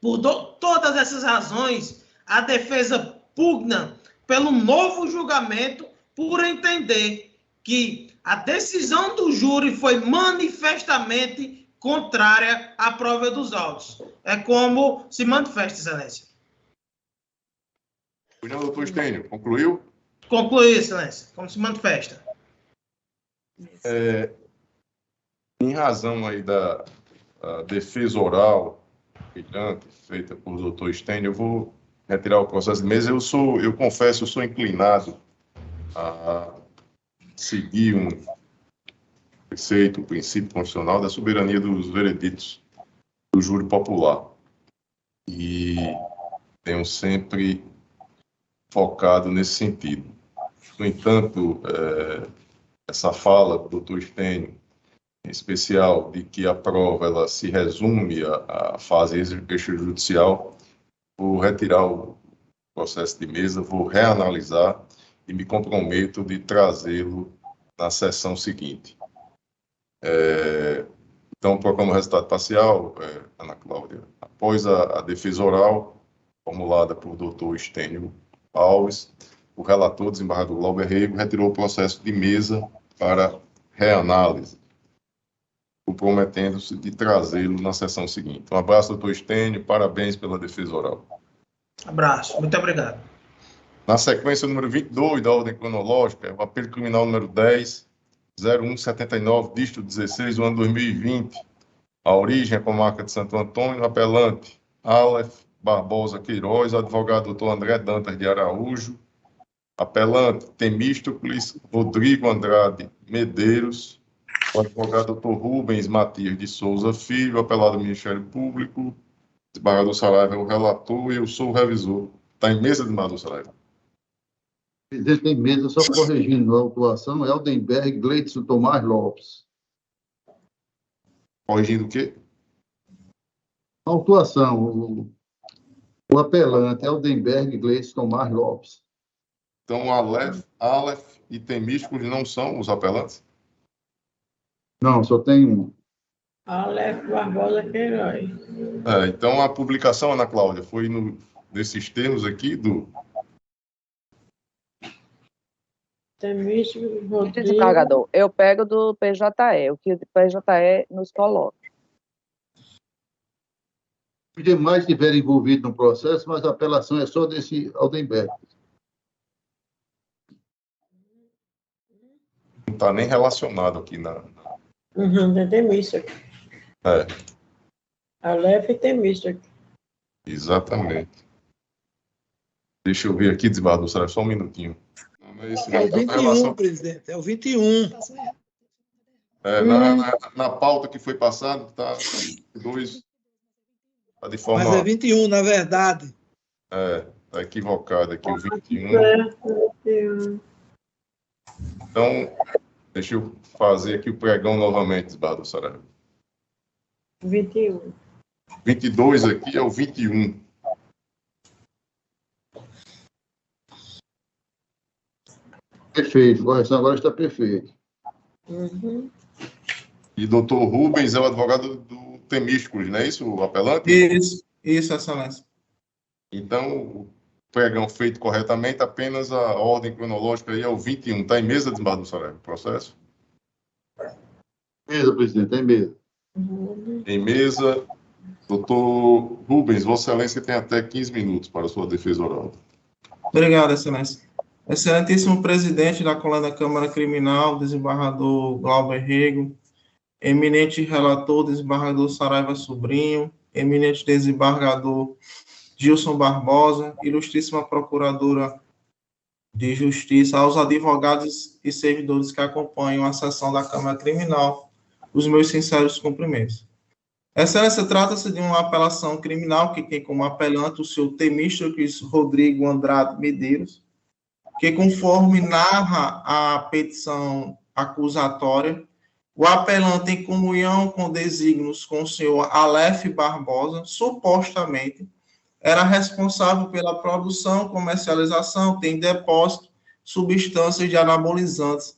Por todas essas razões, a defesa pugna pelo novo julgamento por entender que a decisão do júri foi manifestamente contrária à prova dos autos. É como se manifesta, excelência. Opinião do doutor Estênio, concluiu? Concluí, excelência. Como se manifesta. Em razão aí da defesa oral feita por doutor Estênio, eu vou retirar o processo de mesa. Eu confesso, eu sou inclinado a seguir um preceito, um princípio constitucional da soberania dos vereditos do júri popular. E tenho sempre focado nesse sentido. No entanto, essa fala do doutor Estênio, em especial de que a prova ela se resume à fase extrajudicial, vou retirar o processo de mesa, vou reanalisar e me comprometo de trazê-lo na sessão seguinte. Então, proclamo o resultado parcial, Ana Cláudia. Após a defesa oral, formulada por doutor Estênio Alves, o relator, desembargador Glauber Rego, retirou o processo de mesa para reanálise, comprometendo-se de trazê-lo na sessão seguinte. Um abraço, doutor Estênio, parabéns pela defesa oral. Abraço, muito obrigado. Na sequência, o número 22 da ordem cronológica, o apelo criminal número 10.0179, dígito 16, do ano 2020. A origem é a comarca de Santo Antônio, apelante Aleph Barbosa Queiroz, advogado doutor André Dantas de Araújo, apelante Temístocles Rodrigo Andrade Medeiros, o advogado doutor Rubens Matias de Souza Filho, apelado ao Ministério Público, desembargador Saraiva é o relator e eu sou o revisor. Está em mesa, desembargador Saraiva? Presidente, tem mesa, só corrigindo a autuação, é Aldenberg Gleidson Tomás Lopes. Corrigindo o quê? A autuação, o apelante é Aldenberg Gleidson Tomás Lopes. Então, Aleph e Temístocles não são os apelantes? Não, só tem um. Aleph Barbosa Queiroz. Então, a publicação, Ana Cláudia, foi nesses termos aqui do... Temístocles Rodrigo. Desembargador, eu pego do PJE, o que o PJE nos coloca. Os demais estiverem envolvidos no processo, mas a apelação é só desse Aldenberg. Não está nem relacionado aqui na... Tem Temístocles. Aleph e Temístocles. Exatamente. Deixa eu ver aqui, desembargador Saraiva, só um minutinho. É o 21, presidente, é o 21. Na pauta que foi passada, está dois... Tá de forma... Mas é 21, na verdade. Está equivocado aqui, o 21. Então, deixa eu fazer aqui o pregão novamente, desembargador Saraiva. 21. 22 aqui é o 21. Perfeito, correção agora está perfeito. E doutor Rubens é o advogado do Temístocles, não é isso, o apelante? Isso, excelência. Então, o pregão feito corretamente, apenas a ordem cronológica aí é o 21. Está em mesa, desembargador Saraiva, o processo? Mesa, presidente, em mesa. Em mesa, doutor Rubens, Vossa Excelência tem até 15 minutos para a sua defesa oral. Obrigado, Excelência. Excelentíssimo presidente da Colegiada Câmara Criminal, desembargador Glauber Rego, eminente relator, desembargador Saraiva Sobrinho, eminente desembargador Gilson Barbosa, ilustríssima procuradora de Justiça, aos advogados e servidores que acompanham a sessão da Câmara Criminal, os meus sinceros cumprimentos. Excelência, trata-se de uma apelação criminal que tem como apelante o senhor Temístocles Rodrigo Andrade Medeiros, que, conforme narra a petição acusatória, o apelante, em comunhão com desígnios com o senhor Aleph Barbosa, supostamente, era responsável pela produção, comercialização, tem depósito, substâncias de anabolizantes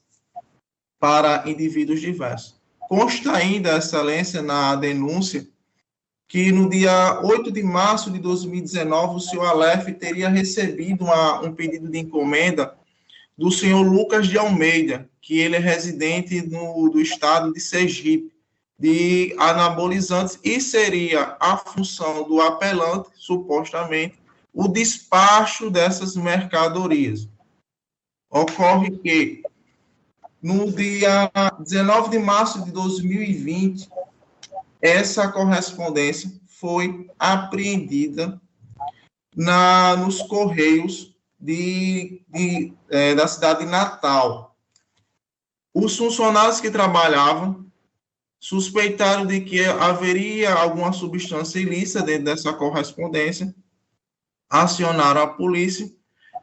para indivíduos diversos. consta ainda, Excelência, na denúncia, que no dia 8 de março de 2019, o senhor Aleph teria recebido um pedido de encomenda do senhor Lucas de Almeida, que ele é residente do estado de Sergipe, de anabolizantes, e seria a função do apelante, supostamente, o despacho dessas mercadorias. Ocorre que, no dia 19 de março de 2020, essa correspondência foi apreendida nos Correios da cidade de Natal. Os funcionários que trabalhavam suspeitaram de que haveria alguma substância ilícita dentro dessa correspondência, acionaram a polícia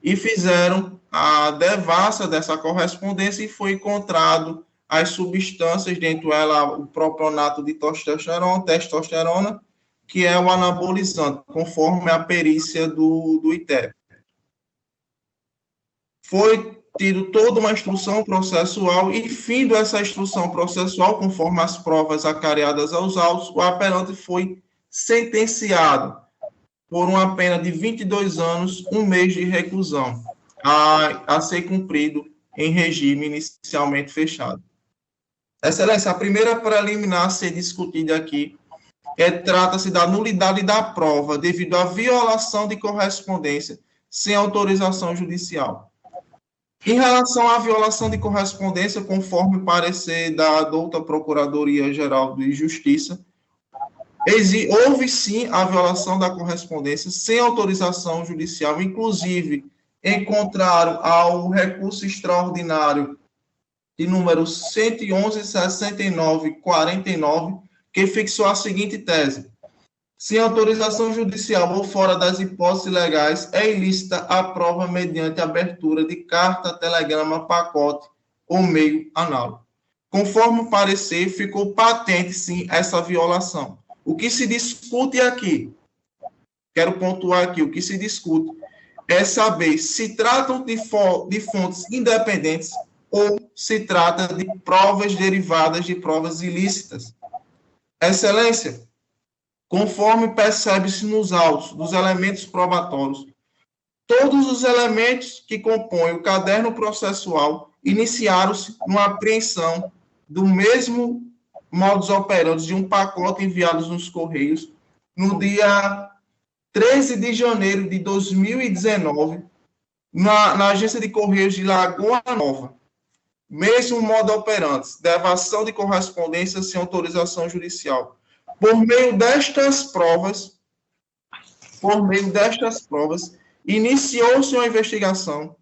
e fizeram a devassa dessa correspondência, e foi encontrado as substâncias, dentro dela o propionato de testosterona, que é o anabolizante, conforme a perícia do ITEP. Foi tido toda uma instrução processual, e, findo essa instrução processual, conforme as provas acareadas aos autos, o apelante foi sentenciado por uma pena de 22 anos, 1 mês de reclusão, a ser cumprido em regime inicialmente fechado. Excelência, a primeira preliminar a ser discutida aqui trata-se da nulidade da prova devido à violação de correspondência sem autorização judicial. Em relação à violação de correspondência, conforme o parecer da douta Procuradoria-Geral de Justiça, houve sim a violação da correspondência sem autorização judicial, inclusive em contrário ao recurso extraordinário de número 111.6949, que fixou a seguinte tese: sem autorização judicial ou fora das hipóteses legais, é ilícita a prova mediante abertura de carta, telegrama, pacote ou meio análogo. Conforme o parecer, ficou patente, sim, essa violação. O que se discute aqui, quero pontuar aqui, o que se discute é saber se tratam de fontes independentes ou se trata de provas derivadas de provas ilícitas. Excelência, conforme percebe-se nos autos dos elementos probatórios, todos os elementos que compõem o caderno processual iniciaram-se numa apreensão do mesmo modus operandi de um pacote enviado nos Correios no dia 13 de janeiro de 2019, na agência de Correios de Lagoa Nova. Mesmo modo operandi, devação de correspondência sem autorização judicial. Por meio destas provas, iniciou-se uma investigação,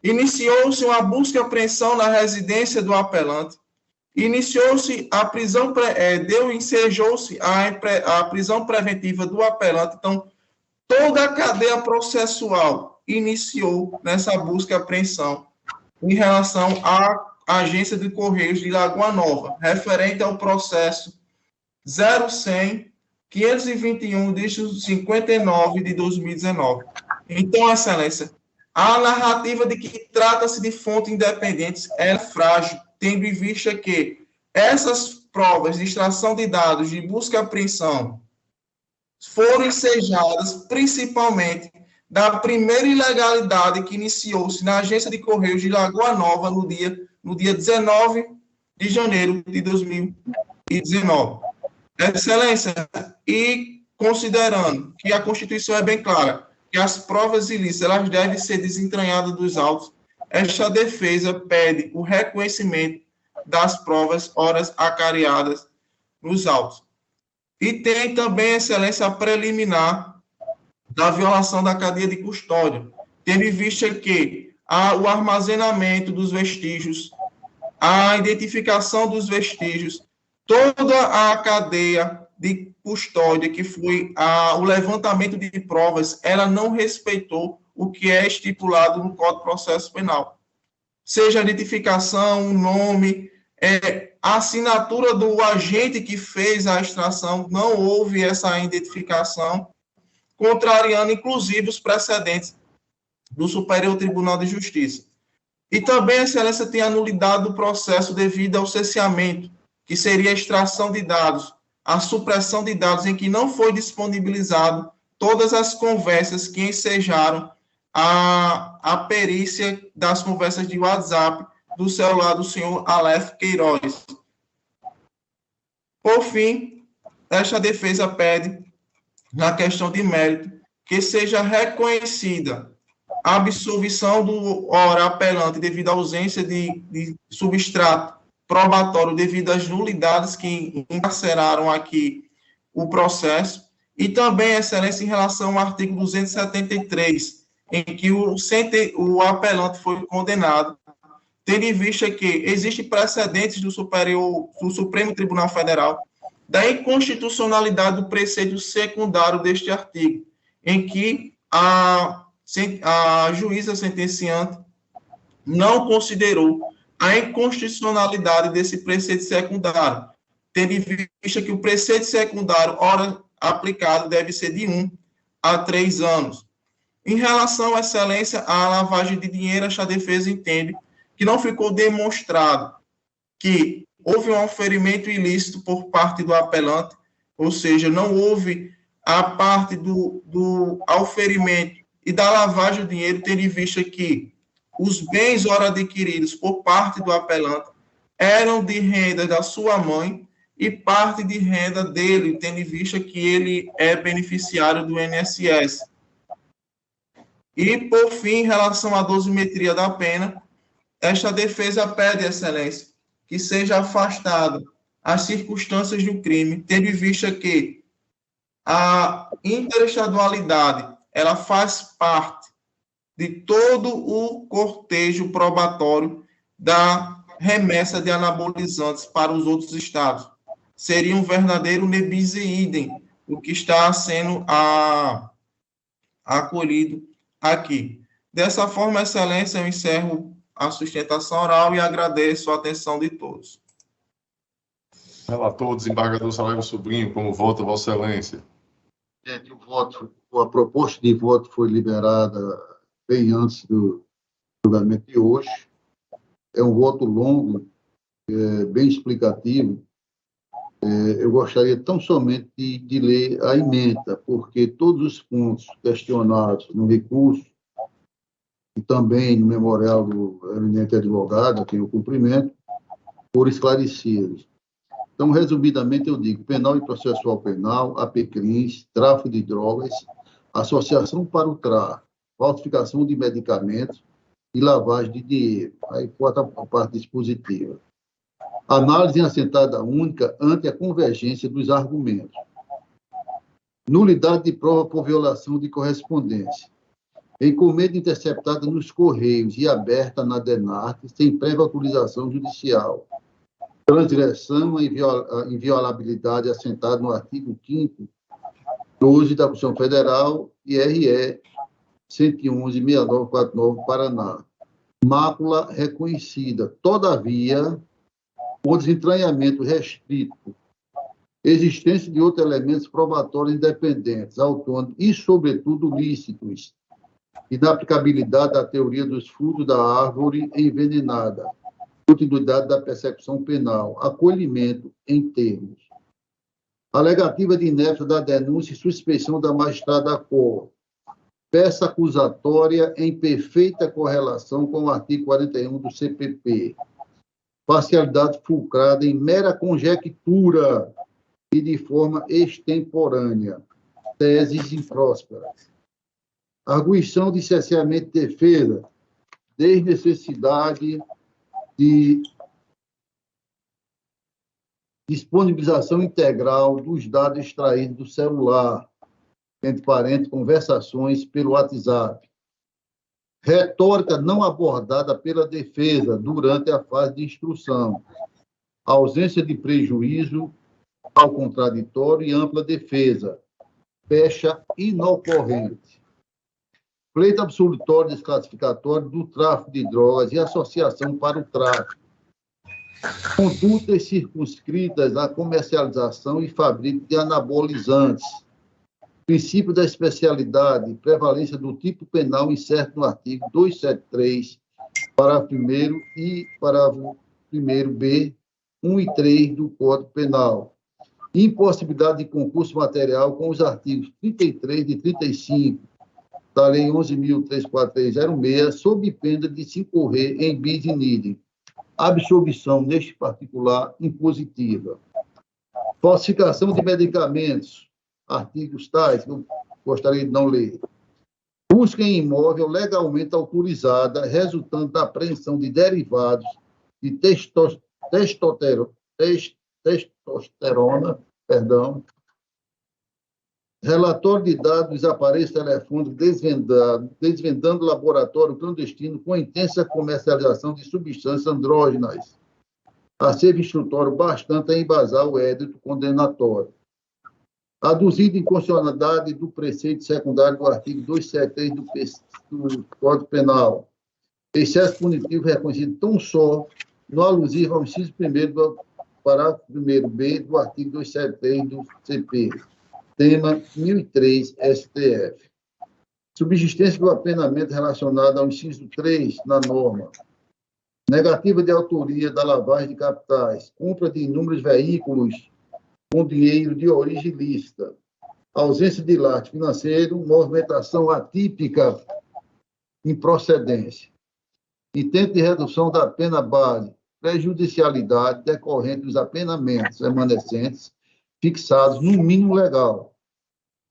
iniciou-se uma busca e apreensão na residência do apelante, iniciou-se a prisão, ensejou-se a prisão preventiva do apelante. Então, toda a cadeia processual iniciou nessa busca e apreensão em relação à agência de Correios de Lagoa Nova, referente ao processo 0.100.521/59 de 2019. Então, Excelência, a narrativa de que trata-se de fontes independentes é frágil, tendo em vista que essas provas de extração de dados de busca e apreensão foram ensejadas principalmente da primeira ilegalidade que iniciou-se na agência de Correios de Lagoa Nova no dia 19 de janeiro de 2019. Excelência, e considerando que a Constituição é bem clara, que as provas ilícitas elas devem ser desentranhadas dos autos, esta defesa pede o reconhecimento das provas horas acareadas nos autos. E tem também, Excelência, a preliminar da violação da cadeia de custódia, tendo em vista que o armazenamento dos vestígios, a identificação dos vestígios, toda a cadeia de custódia, que foi o levantamento de provas, ela não respeitou o que é estipulado no Código de Processo Penal. Seja a identificação, o nome, a assinatura do agente que fez a extração, não houve essa identificação, contrariando, inclusive, os precedentes do Superior Tribunal de Justiça. E também a Excelência tem a nulidade do processo devido ao cesseamento, que seria a extração de dados, a supressão de dados em que não foi disponibilizado todas as conversas que ensejaram a perícia das conversas de WhatsApp do celular do senhor Aleph Queiroz. Por fim, esta defesa pede, na questão de mérito, que seja reconhecida a absolvição do ora apelante devido à ausência de substrato probatório devido às nulidades que encarceraram aqui o processo, e também, Excelência, em relação ao artigo 273, em que o apelante foi condenado, tendo em vista que existe precedentes do Supremo Tribunal Federal da inconstitucionalidade do preceito secundário deste artigo, em que a juíza sentenciante não considerou a inconstitucionalidade desse preceito secundário, tendo em vista que o preceito secundário, ora aplicado, deve ser de 1 a 3 anos. Em relação, Excelência, à lavagem de dinheiro, esta defesa entende que não ficou demonstrado que houve um oferimento ilícito por parte do apelante, ou seja, não houve a parte do oferimento e da lavagem de dinheiro, tendo em vista que os bens ora adquiridos por parte do apelante eram de renda da sua mãe e parte de renda dele, tendo em vista que ele é beneficiário do INSS. E, por fim, em relação à dosimetria da pena, esta defesa pede, Excelência, que seja afastado as circunstâncias do crime, tendo em vista que a interestadualidade ela faz parte de todo o cortejo probatório da remessa de anabolizantes para os outros estados. Seria um verdadeiro nebis idem o que está sendo acolhido aqui. Dessa forma, Excelência, eu encerro a sustentação oral e agradeço a atenção de todos. Relator, desembargador Saraiva Sobrinho, como vota, Vossa Excelência? A proposta de voto foi liberada bem antes do julgamento de hoje. É um voto longo, bem explicativo. Eu gostaria tão somente de ler a emenda, porque todos os pontos questionados no recurso e também no memorial do eminente advogado, a quem eu cumprimento, foram esclarecidos. Então, resumidamente, eu digo: penal e processual penal, APCRIMS, tráfico de drogas, associação para o tráfico, falsificação de medicamentos e lavagem de dinheiro. Aí, quarta parte dispositiva. Análise assentada única ante a convergência dos argumentos. Nulidade de prova por violação de correspondência. Encomenda interceptada nos Correios e aberta na DENARC sem prévia autorização judicial. Transgressão à inviolabilidade assentada no artigo 5º, 12 da Constituição Federal e RE 111.6949, Paraná. Mácula reconhecida. Todavia, o desentranhamento restrito, existência de outros elementos probatórios independentes, autônomos e, sobretudo, lícitos, inaplicabilidade da teoria dos frutos da árvore envenenada, continuidade da persecução penal, acolhimento em termos. Alegativa de inépcia da denúncia e suspeição da magistrada da cor, peça acusatória em perfeita correlação com o artigo 41 do CPP, parcialidade fulcrada em mera conjectura e de forma extemporânea, teses imprósperas. Arguição de cerceamento de defesa, desnecessidade de disponibilização integral dos dados extraídos do celular, entre parênteses, conversações pelo WhatsApp. Retórica não abordada pela defesa durante a fase de instrução. Ausência de prejuízo ao contraditório e ampla defesa. Pecha inocorrente. Pleito absolutório desclassificatório do tráfico de drogas e associação para o tráfico. Condutas circunscritas à comercialização e fabrico de anabolizantes. Princípio da especialidade, prevalência do tipo penal incerto no artigo 273, parágrafo 1º e parágrafo 1º B 1 e 3 do Código Penal. Impossibilidade de concurso material com os artigos 33 e 35 da Lei 11.34306, sob pena de se incorrer em bis in idem. Absolvição, neste particular, impositiva. Falsificação de medicamentos, artigos tais, que eu gostaria de não ler. Busca em imóvel legalmente autorizada, resultando da apreensão de derivados de testosterona, relatório de dados dos aparelhos telefônicos desvendando laboratório clandestino com intensa comercialização de substâncias andrógenas, a ser instrutório bastante a embasar o édito condenatório. Aduzida inconstitucionalidade do preceito secundário do artigo 273 do Código Penal, excesso punitivo reconhecido tão só no alusivo ao inciso 1º do parágrafo 1º-B do artigo 273 do CP, tema 1003 STF. Subsistência do apenamento relacionado ao inciso 3 na norma. Negativa de autoria da lavagem de capitais, compra de inúmeros veículos com dinheiro de origem ilícita, ausência de lastro financeiro, movimentação atípica, improcedência. Intento de redução da pena base, prejudicialidade decorrente dos apenamentos remanescentes fixados no mínimo legal.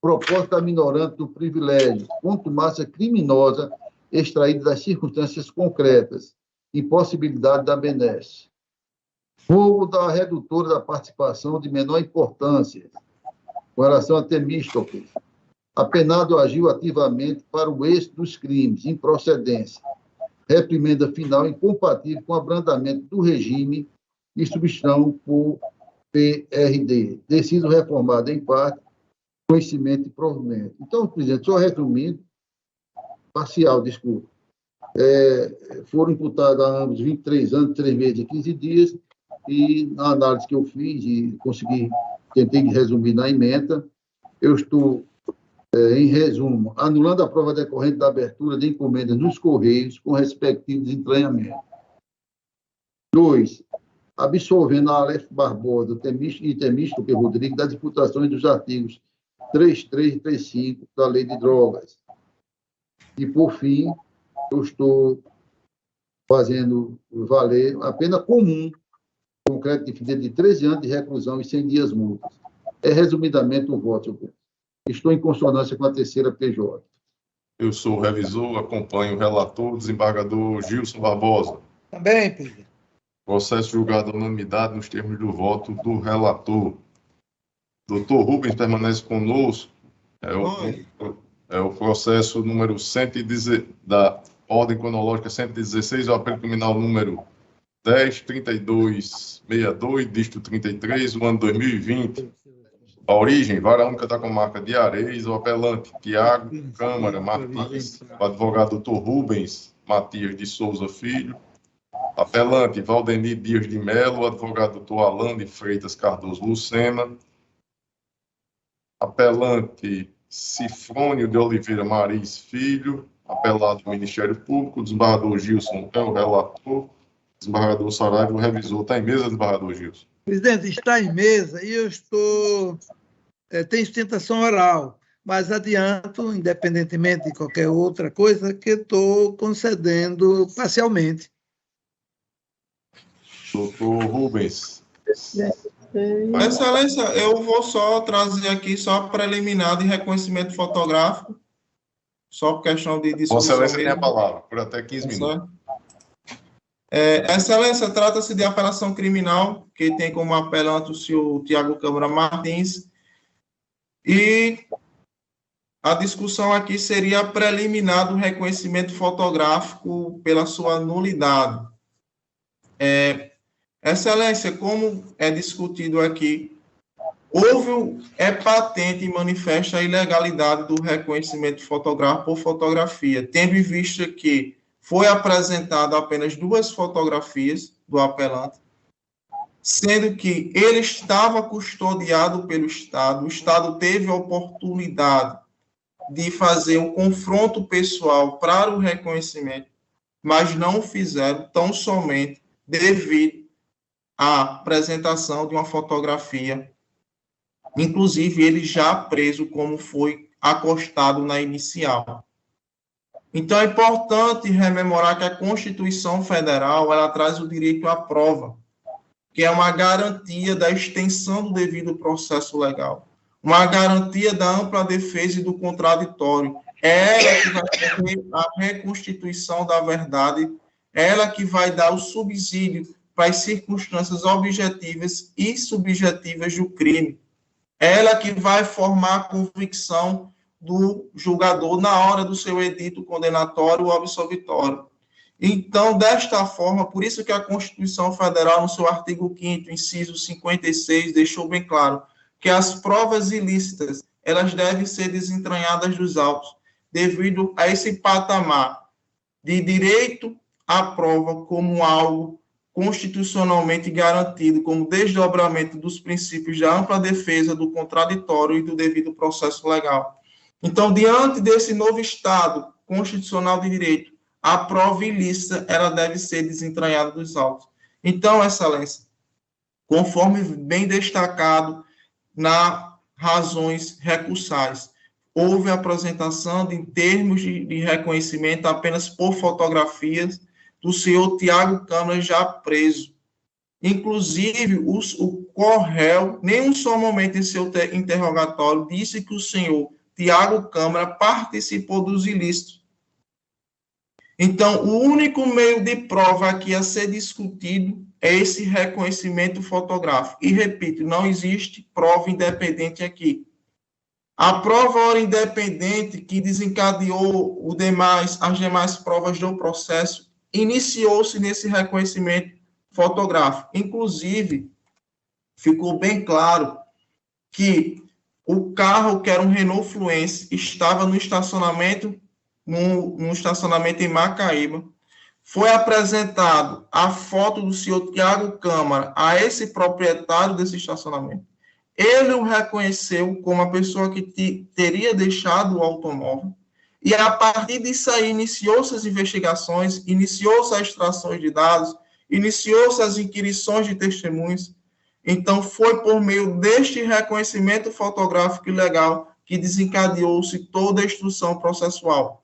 Proposta minorante do privilégio, contumácia criminosa extraída das circunstâncias concretas, impossibilidade da benesse. Fogo da redutora da participação de menor importância, com relação a Temístocles. Apenado agiu ativamente para o êxito dos crimes, improcedência. Reprimenda final incompatível com o abrandamento do regime e substituição por PRD. Deciso reformado em parte, conhecimento e provimento. Então, presidente, só resumindo, parcial, desculpa. Foram imputados a ambos 23 anos, 3 meses e 15 dias, e na análise que eu fiz e tentei resumir na ementa, eu estou, em resumo, anulando a prova decorrente da abertura de encomendas nos Correios com respectivo desentranhamento. 2. Absolvendo a Aleph Barbosa e Temístocles Rodrigues das imputações dos artigos 33 e 35 da Lei de Drogas. E, por fim, eu estou fazendo valer a pena comum, concreto definida de 13 anos de reclusão e 100 dias multas. Resumidamente, o voto, senhor presidente. Estou em consonância com a terceira PJ. Eu sou o revisor, acompanho o relator, desembargador Gilson Barbosa. Também, presidente. Processo julgado à unanimidade nos termos do voto do relator. Doutor Rubens permanece conosco. É o processo número 110, da ordem cronológica 116, o apelo criminal número 10.3262, dígito 33, do ano 2020. A origem, vara única da comarca de Areias, o apelante Tiago Câmara Martins, o advogado doutor Rubens Matias de Souza Filho, apelante Valdenir Dias de Melo, o advogado doutor Alan de Freitas Cardoso Lucena, apelante Cifrônio de Oliveira Maris Filho, apelado do Ministério Público, desembargador Gilson é o relator, desembargador Saraiva, o revisor. Está em mesa, desembargador Gilson? Presidente, está em mesa e eu estou... tem sustentação oral, mas adianto, independentemente de qualquer outra coisa, que estou concedendo parcialmente. Doutor Rubens. Excelência, eu vou só trazer aqui só preliminar de reconhecimento fotográfico, só por questão de dissolução. Vossa Excelência tem a palavra, por até 15 minutos. Excelência, trata-se de apelação criminal, que tem como apelante o senhor Tiago Câmara Martins, e a discussão aqui seria preliminar do reconhecimento fotográfico pela sua nulidade. Excelência, como é discutido aqui, é patente e manifesta a ilegalidade do reconhecimento fotográfico por fotografia, tendo em vista que foi apresentado apenas 2 fotografias do apelante, sendo que ele estava custodiado pelo Estado, o Estado teve a oportunidade de fazer um confronto pessoal para o reconhecimento, mas não o fizeram tão somente devido a apresentação de uma fotografia, inclusive ele já preso, como foi acostado na inicial. Então, é importante rememorar que a Constituição Federal ela traz o direito à prova, que é uma garantia da extensão do devido processo legal, uma garantia da ampla defesa e do contraditório. É ela que vai fazer a reconstituição da verdade, é ela que vai dar o subsídio para as circunstâncias objetivas e subjetivas do crime. É ela que vai formar a convicção do julgador na hora do seu edito condenatório ou absolvitório. Então, desta forma, por isso que a Constituição Federal, no seu artigo 5º, inciso 56, deixou bem claro que as provas ilícitas, elas devem ser desentranhadas dos autos, devido a esse patamar de direito à prova como algo constitucionalmente garantido, como desdobramento dos princípios da ampla defesa, do contraditório e do devido processo legal. Então, diante desse novo Estado constitucional de direito, a prova ilícita ela deve ser desentranhada dos autos. Então, Excelência, conforme bem destacado nas razões recursais, houve apresentação de termos de reconhecimento apenas por fotografias do senhor Tiago Câmara já preso. Inclusive, o corréu, nem um só momento em seu interrogatório, disse que o senhor Tiago Câmara participou dos ilícitos. Então, o único meio de prova aqui a ser discutido é esse reconhecimento fotográfico. E, repito, não existe prova independente aqui. A prova ora independente que desencadeou as demais provas do processo iniciou-se nesse reconhecimento fotográfico. Inclusive, ficou bem claro que o carro, que era um Renault Fluence, estava no estacionamento, num estacionamento em Macaíba. Foi apresentado a foto do senhor Tiago Câmara a esse proprietário desse estacionamento. Ele o reconheceu como a pessoa que teria deixado o automóvel. E, a partir disso aí, iniciou-se as investigações, iniciou-se as extrações de dados, iniciou-se as inquirições de testemunhas. Então, foi por meio deste reconhecimento fotográfico e legal que desencadeou-se toda a instrução processual.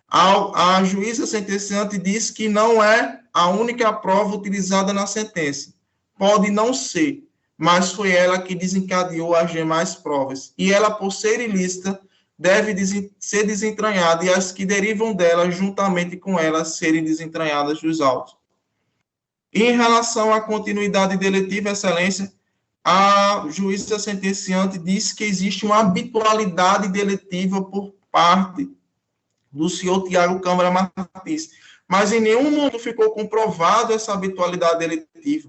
A juíza sentenciante disse que não é a única prova utilizada na sentença. Pode não ser, mas foi ela que desencadeou as demais provas. E ela, por ser ilícita, deve ser desentranhada e as que derivam dela, juntamente com ela, serem desentranhadas dos autos. Em relação à continuidade deletiva, Excelência, a juíza sentenciante disse que existe uma habitualidade deletiva por parte do senhor Tiago Câmara Martins, mas em nenhum momento ficou comprovado essa habitualidade deletiva.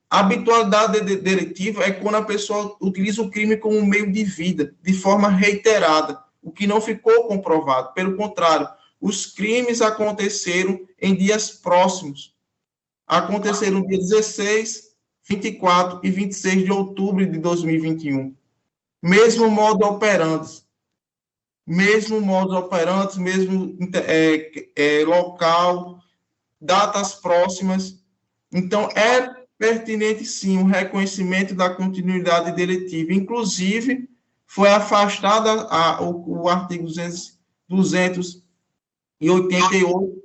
A habitualidade deletiva é quando a pessoa utiliza o crime como um meio de vida, de forma reiterada, o que não ficou comprovado. Pelo contrário, os crimes aconteceram em dias próximos. Aconteceram no dia 16, 24 e 26 de outubro de 2021. Mesmo modo operandi, mesmo local, datas próximas. Então, é pertinente, sim, o reconhecimento da continuidade deletiva. Inclusive, foi afastado o artigo 288,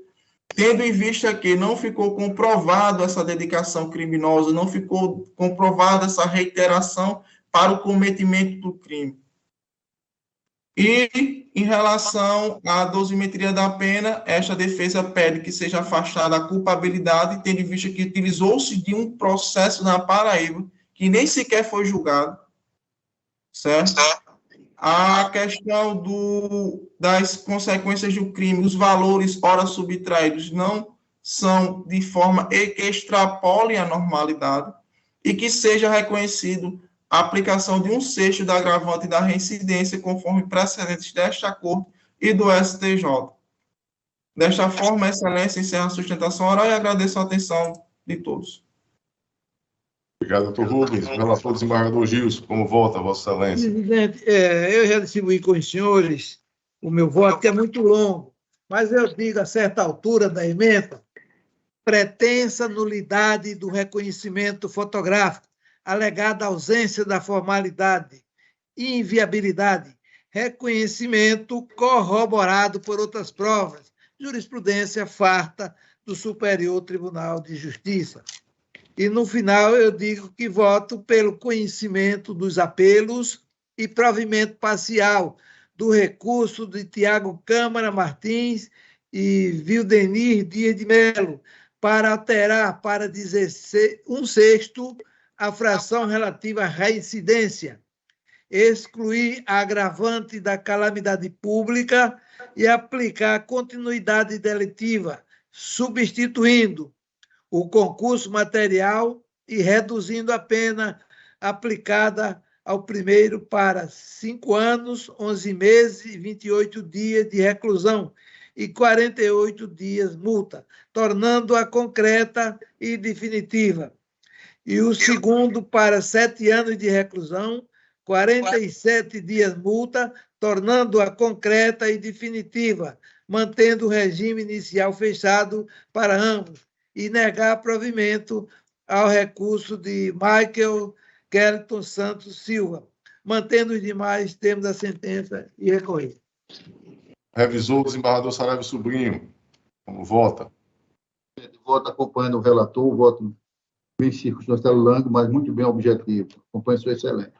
tendo em vista que não ficou comprovado essa dedicação criminosa, não ficou comprovada essa reiteração para o cometimento do crime. E, em relação à dosimetria da pena, esta defesa pede que seja afastada a culpabilidade, tendo em vista que utilizou-se de um processo na Paraíba, que nem sequer foi julgado, certo? A questão das consequências do crime, os valores ora subtraídos não são de forma que extrapole a normalidade e que seja reconhecido a aplicação de 1/6 da agravante da reincidência, conforme precedentes desta Corte e do STJ. Desta forma, Excelência encerra a sustentação oral e agradeço a atenção de todos. Obrigado, doutor Rubens. Relator desembargador Gilson, como vota, Vossa Excelência? Presidente, eu já distribuí com os senhores o meu voto, que é muito longo, mas eu digo, a certa altura da emenda, pretensa nulidade do reconhecimento fotográfico, alegada ausência da formalidade, inviabilidade, reconhecimento corroborado por outras provas, jurisprudência farta do Superior Tribunal de Justiça. E, no final, eu digo que voto pelo conhecimento dos apelos e provimento parcial do recurso de Tiago Câmara Martins e Vildenir Dias de Melo, para alterar para 1/6 a fração relativa à reincidência, excluir a agravante da calamidade pública e aplicar a continuidade delitiva, substituindo o concurso material e reduzindo a pena aplicada ao primeiro para 5 anos, 11 meses e 28 dias de reclusão e 48 dias multa, tornando-a concreta e definitiva. E o segundo para 7 anos de reclusão, 47 dias multa, tornando-a concreta e definitiva, mantendo o regime inicial fechado para ambos, e negar provimento ao recurso de Michael Kelton Santos Silva, mantendo os demais termos da sentença e recorrer. Revisor, desembargador Saraiva Sobrinho, como vota? Voto acompanhando o relator, voto bem circunstancial longo, mas muito bem objetivo. Acompanho sua excelência.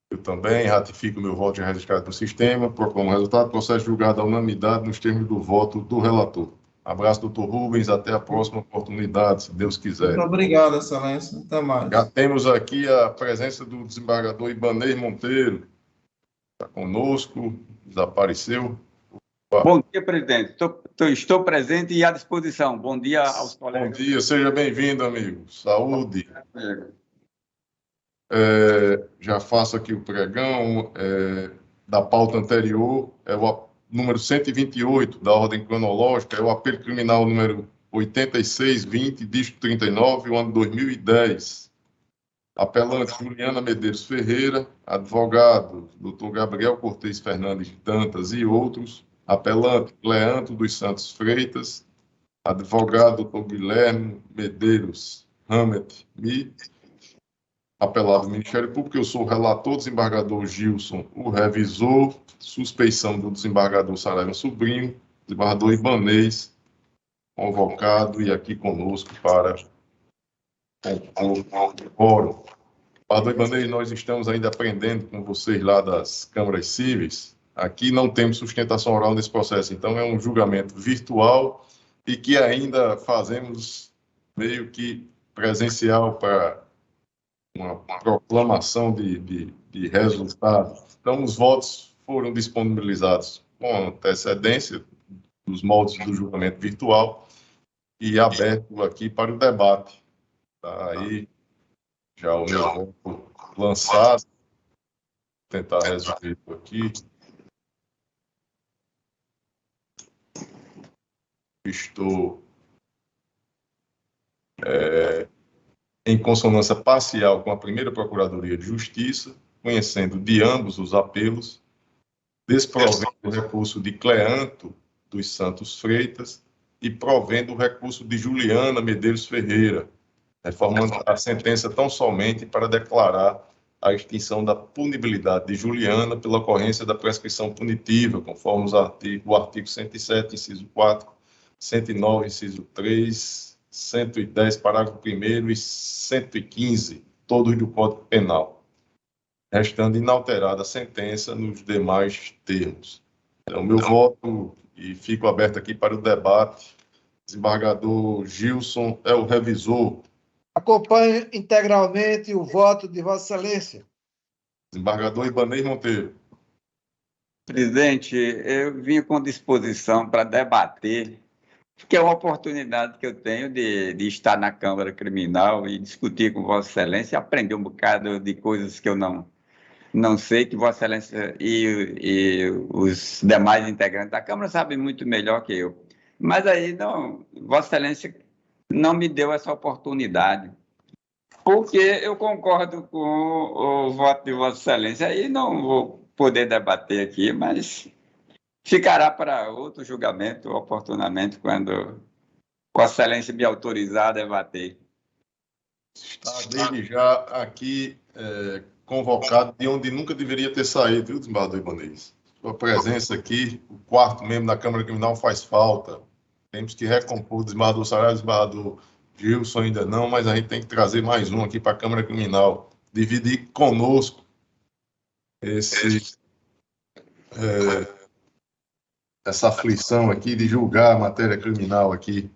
Eu também ratifico meu voto já registrado no sistema, proclamo o resultado, processo julgado à unanimidade nos termos do voto do relator. Abraço, doutor Rubens, até a próxima oportunidade, se Deus quiser. Muito obrigado, excelência. Até mais. Já temos aqui a presença do desembargador Ibanez Monteiro. Está conosco, desapareceu. Bom dia, presidente. Estou presente e à disposição. Bom dia aos colegas. Bom dia, seja bem-vindo, amigo. Saúde. Já faço aqui o pregão da pauta anterior, é o número 128 da ordem cronológica, é o apelo criminal número 8620, dígito 39, o ano 2010. Apelante Juliana Medeiros Ferreira, advogado Dr. Gabriel Cortez Fernandes Dantas e outros, apelante Cleanto dos Santos Freitas, advogado Dr. Guilherme Medeiros Hamet Mi, apelado do Ministério Público, eu sou o relator, desembargador Gilson, o revisor, suspeição do desembargador Saraiva Sobrinho, desembargador Ibanez, convocado e aqui conosco para o fórum. Desembargador Ibanez, nós estamos ainda aprendendo com vocês lá das câmaras cíveis. Aqui não temos sustentação oral nesse processo, então é um julgamento virtual e que ainda fazemos meio que presencial para uma proclamação de resultado. Então, os votos foram disponibilizados com antecedência dos moldes do julgamento virtual e aberto aqui para o debate. Está aí já o meu voto lançado. Vou tentar resolver isso aqui. Estou em consonância parcial com a primeira Procuradoria de Justiça, conhecendo de ambos os apelos, desprovendo o recurso de Cleanto dos Santos Freitas e provendo o recurso de Juliana Medeiros Ferreira, reformando a sentença tão somente para declarar a extinção da punibilidade de Juliana pela ocorrência da prescrição punitiva, conforme o artigo 107, inciso 4, 109, inciso 3, 110, parágrafo 1º e 115, todos do Código Penal, restando inalterada a sentença nos demais termos. Então, meu voto, e fico aberto aqui para o debate. Desembargador Gilson é o revisor. Acompanho integralmente o voto de Vossa Excelência. Desembargador Ibanez Monteiro. Presidente, eu vim com disposição para debater, porque é uma oportunidade que eu tenho de estar na Câmara Criminal e discutir com Vossa Excelência e aprender um bocado de coisas que eu não sei, que Vossa Excelência e os demais integrantes da Câmara sabem muito melhor que eu. Mas aí, Vossa Excelência não me deu essa oportunidade, porque eu concordo com o voto de Vossa Excelência. Aí não vou poder debater aqui, mas ficará para outro julgamento, oportunamente, quando Vossa Excelência me autorizar a debater. Está desde já aqui convocado de onde nunca deveria ter saído, viu, desembargador Ibanez? Sua presença aqui, o quarto membro da Câmara Criminal faz falta. Temos que recompor o desembargador Saraiva, o desembargador Gilson ainda não, mas a gente tem que trazer mais um aqui para a Câmara Criminal, dividir conosco essa aflição aqui de julgar a matéria criminal aqui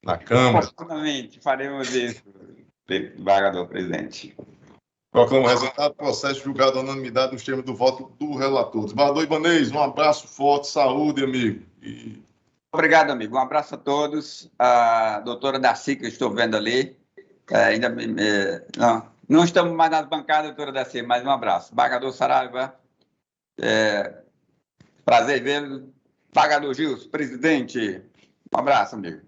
na Câmara. Oportunamente faremos isso, desembargador presidente. Proclamo o resultado do processo julgado à unanimidade nos termos do voto do relator. Desembargador Ibanez, um abraço forte, saúde, amigo. Obrigado, amigo. Um abraço a todos. A doutora Darcy, que eu estou vendo ali, não estamos mais nas bancadas, doutora Darcy, mas um abraço. Desembargador Saraiva, prazer vê-lo. Desembargador Gilson, presidente, um abraço, amigo.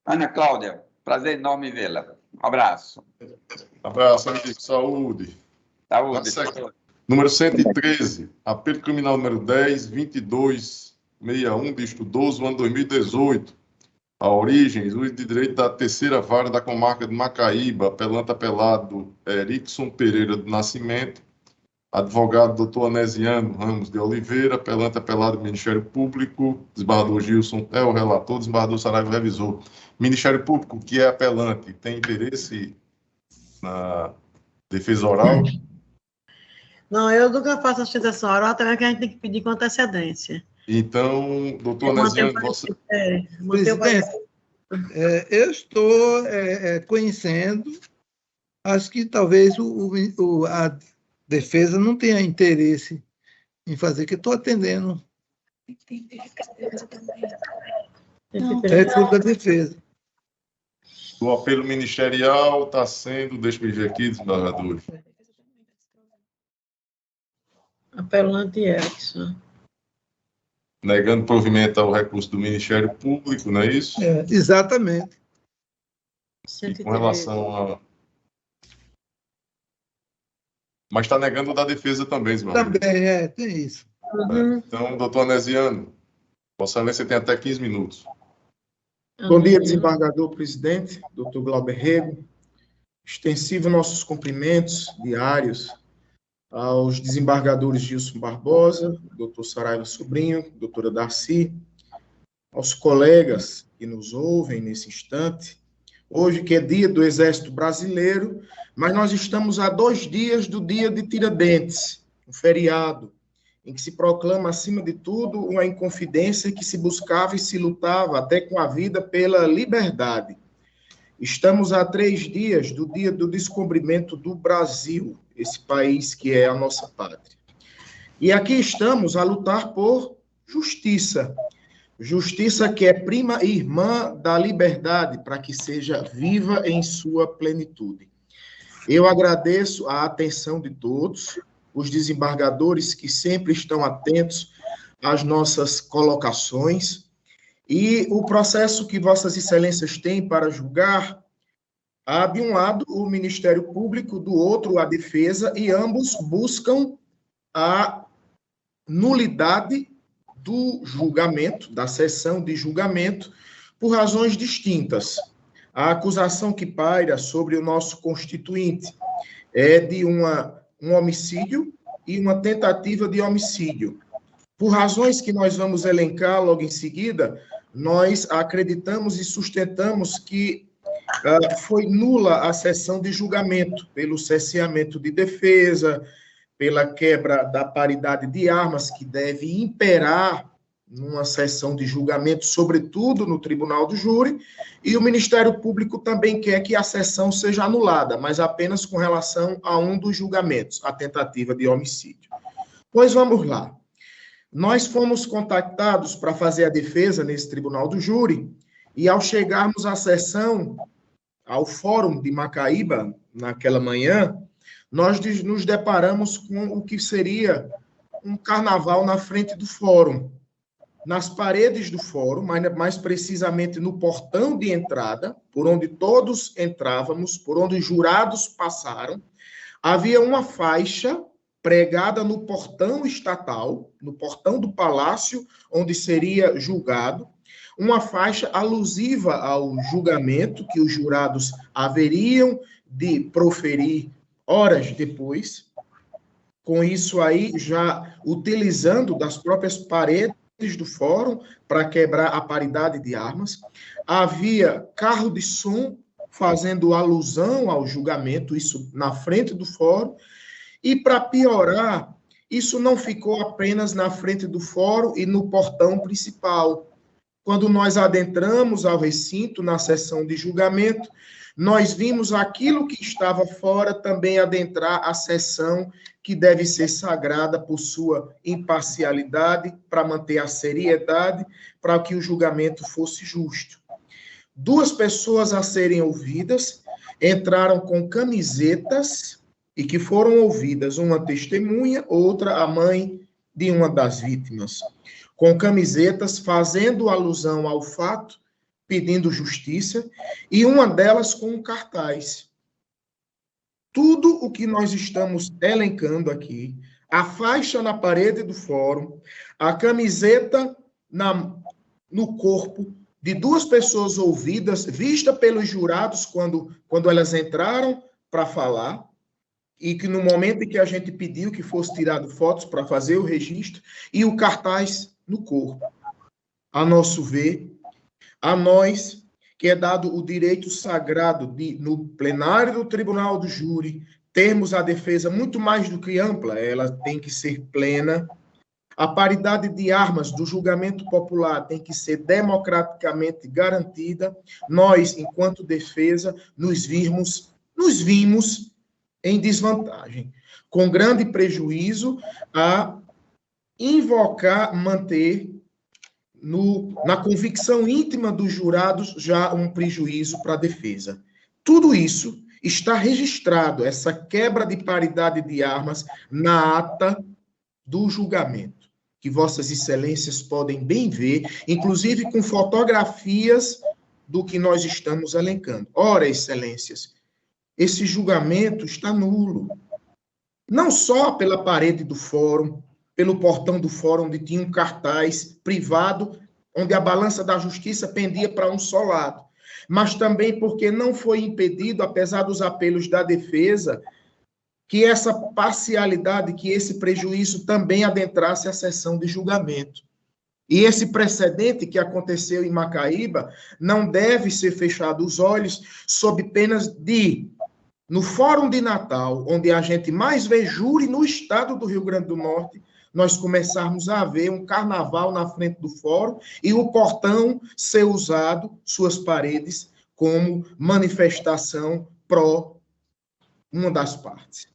Ana Cláudia, prazer enorme vê-la. Um abraço. Abraço, amigo. Saúde. Saúde. Número 113, apelo criminal número 10.2261, dígito 12, ano 2018. A origem, juiz de direito da terceira vara da comarca de Macaíba, apelante apelado Erickson Pereira do Nascimento, advogado doutor Anesiano Ramos de Oliveira, apelante apelado do Ministério Público, desembargador Gilson é o relator, desembargador Saraiva revisor. Ministério Público, que é apelante, tem interesse na defesa oral? Não, eu nunca faço sustentação oral, até que a gente tem que pedir com antecedência. Então, doutor Anesiano, presidente, eu estou conhecendo, acho que talvez a defesa não tenha interesse em fazer, que estou atendendo. Recurso da defesa. O apelo ministerial está sendo, deixa eu ver aqui, desembargador. Apelante Erickson. Negando provimento ao recurso do Ministério Público, não é isso? Exatamente. E com relação a... Mas está negando o da defesa também, desembargador. Também, tem isso. Então, doutor Anesiano, Vossa Excelência tem até 15 minutos. Bom dia, desembargador presidente, doutor Glauber Rego. Extensivo nossos cumprimentos diários aos desembargadores Gilson Barbosa, doutor Saraiva Sobrinho, doutora Darcy, aos colegas que nos ouvem nesse instante. Hoje, que é dia do Exército Brasileiro, mas nós estamos a 2 dias do dia de Tiradentes, um feriado, em que se proclama, acima de tudo, uma inconfidência que se buscava e se lutava até com a vida pela liberdade. Estamos a 3 dias do dia do descobrimento do Brasil, esse país que é a nossa pátria. E aqui estamos a lutar por justiça. Justiça que é prima e irmã da liberdade, para que seja viva em sua plenitude. Eu agradeço a atenção de todos, os desembargadores que sempre estão atentos às nossas colocações, e o processo que Vossas Excelências têm para julgar, há de um lado o Ministério Público, do outro a defesa, e ambos buscam a nulidade do julgamento, da sessão de julgamento, por razões distintas. A acusação que paira sobre o nosso constituinte é de um homicídio e uma tentativa de homicídio. Por razões que nós vamos elencar logo em seguida, nós acreditamos e sustentamos que foi nula a sessão de julgamento, pelo cerceamento de defesa, pela quebra da paridade de armas, que deve imperar numa sessão de julgamento, sobretudo no tribunal do júri, e o Ministério Público também quer que a sessão seja anulada, mas apenas com relação a um dos julgamentos, a tentativa de homicídio. Pois vamos lá. Nós fomos contactados para fazer a defesa nesse tribunal do júri, e ao chegarmos à sessão, ao Fórum de Macaíba, naquela manhã, nós nos deparamos com o que seria um carnaval na frente do fórum. Nas paredes do fórum, mais precisamente no portão de entrada, por onde todos entrávamos, por onde os jurados passaram, havia uma faixa pregada no portão estatal, no portão do palácio, onde seria julgado, uma faixa alusiva ao julgamento que os jurados haveriam de proferir horas depois. Com isso aí, já utilizando das próprias paredes do fórum para quebrar a paridade de armas. Havia carro de som fazendo alusão ao julgamento, isso na frente do fórum. E, para piorar, isso não ficou apenas na frente do fórum e no portão principal. Quando nós adentramos ao recinto, na sessão de julgamento, nós vimos aquilo que estava fora também adentrar a sessão que deve ser sagrada por sua imparcialidade, para manter a seriedade, para que o julgamento fosse justo. 2 pessoas a serem ouvidas entraram com camisetas e que foram ouvidas, uma testemunha, outra a mãe de uma das vítimas, com camisetas fazendo alusão ao fato, pedindo justiça, e uma delas com um cartaz. Tudo o que nós estamos elencando aqui, a faixa na parede do fórum, a camiseta no corpo de 2 pessoas ouvidas, vista pelos jurados quando elas entraram para falar, e que no momento em que a gente pediu que fosse tirado fotos para fazer o registro, e o cartaz no corpo. A nosso ver, a nós, que é dado o direito sagrado de, no plenário do Tribunal do Júri, termos a defesa muito mais do que ampla, ela tem que ser plena. A paridade de armas do julgamento popular tem que ser democraticamente garantida. Nós, enquanto defesa, nos vimos em desvantagem, com grande prejuízo a invocar, manter na convicção íntima dos jurados já um prejuízo para a defesa. Tudo isso está registrado, essa quebra de paridade de armas, na ata do julgamento, que vossas excelências podem bem ver, inclusive com fotografias do que nós estamos elencando. Ora, excelências, esse julgamento está nulo. Não só pela parede do fórum, pelo portão do fórum, onde tinha um cartaz privado, onde a balança da justiça pendia para um só lado, mas também porque não foi impedido, apesar dos apelos da defesa, que essa parcialidade, que esse prejuízo também adentrasse a sessão de julgamento. E esse precedente que aconteceu em Macaíba não deve ser fechado os olhos sob penas de, no Fórum de Natal, onde a gente mais vê júri no estado do Rio Grande do Norte, nós começarmos a ver um carnaval na frente do fórum e o portão ser usado, suas paredes, como manifestação pró uma das partes.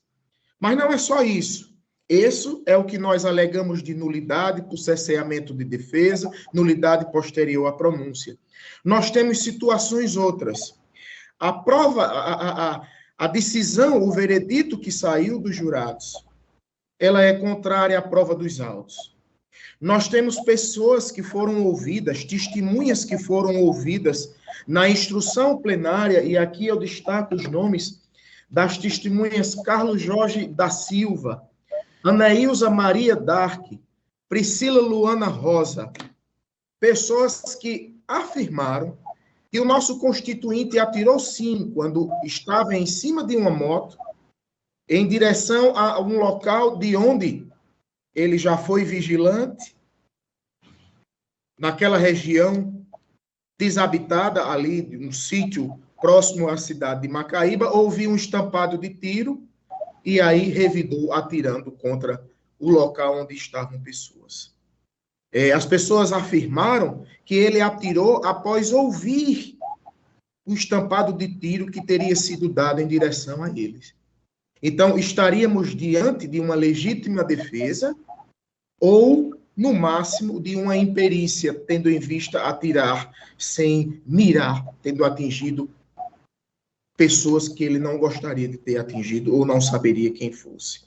Mas não é só isso. Isso é o que nós alegamos de nulidade por cerceamento de defesa, nulidade posterior à pronúncia. Nós temos situações outras. A prova, a decisão, o veredito que saiu dos jurados, ela é contrária à prova dos autos. Nós temos pessoas que foram ouvidas, testemunhas que foram ouvidas na instrução plenária, e aqui eu destaco os nomes das testemunhas Carlos Jorge da Silva, Anaílza Maria Dark, Priscila Luana Rosa, pessoas que afirmaram que o nosso constituinte atirou sim quando estava em cima de uma moto, em direção a um local de onde ele já foi vigilante, naquela região desabitada ali, um sítio próximo à cidade de Macaíba, houve um estampado de tiro e aí revidou atirando contra o local onde estavam pessoas. As pessoas afirmaram que ele atirou após ouvir o estampado de tiro que teria sido dado em direção a eles. Então, estaríamos diante de uma legítima defesa ou, no máximo, de uma imperícia, tendo em vista atirar sem mirar, tendo atingido pessoas que ele não gostaria de ter atingido ou não saberia quem fosse.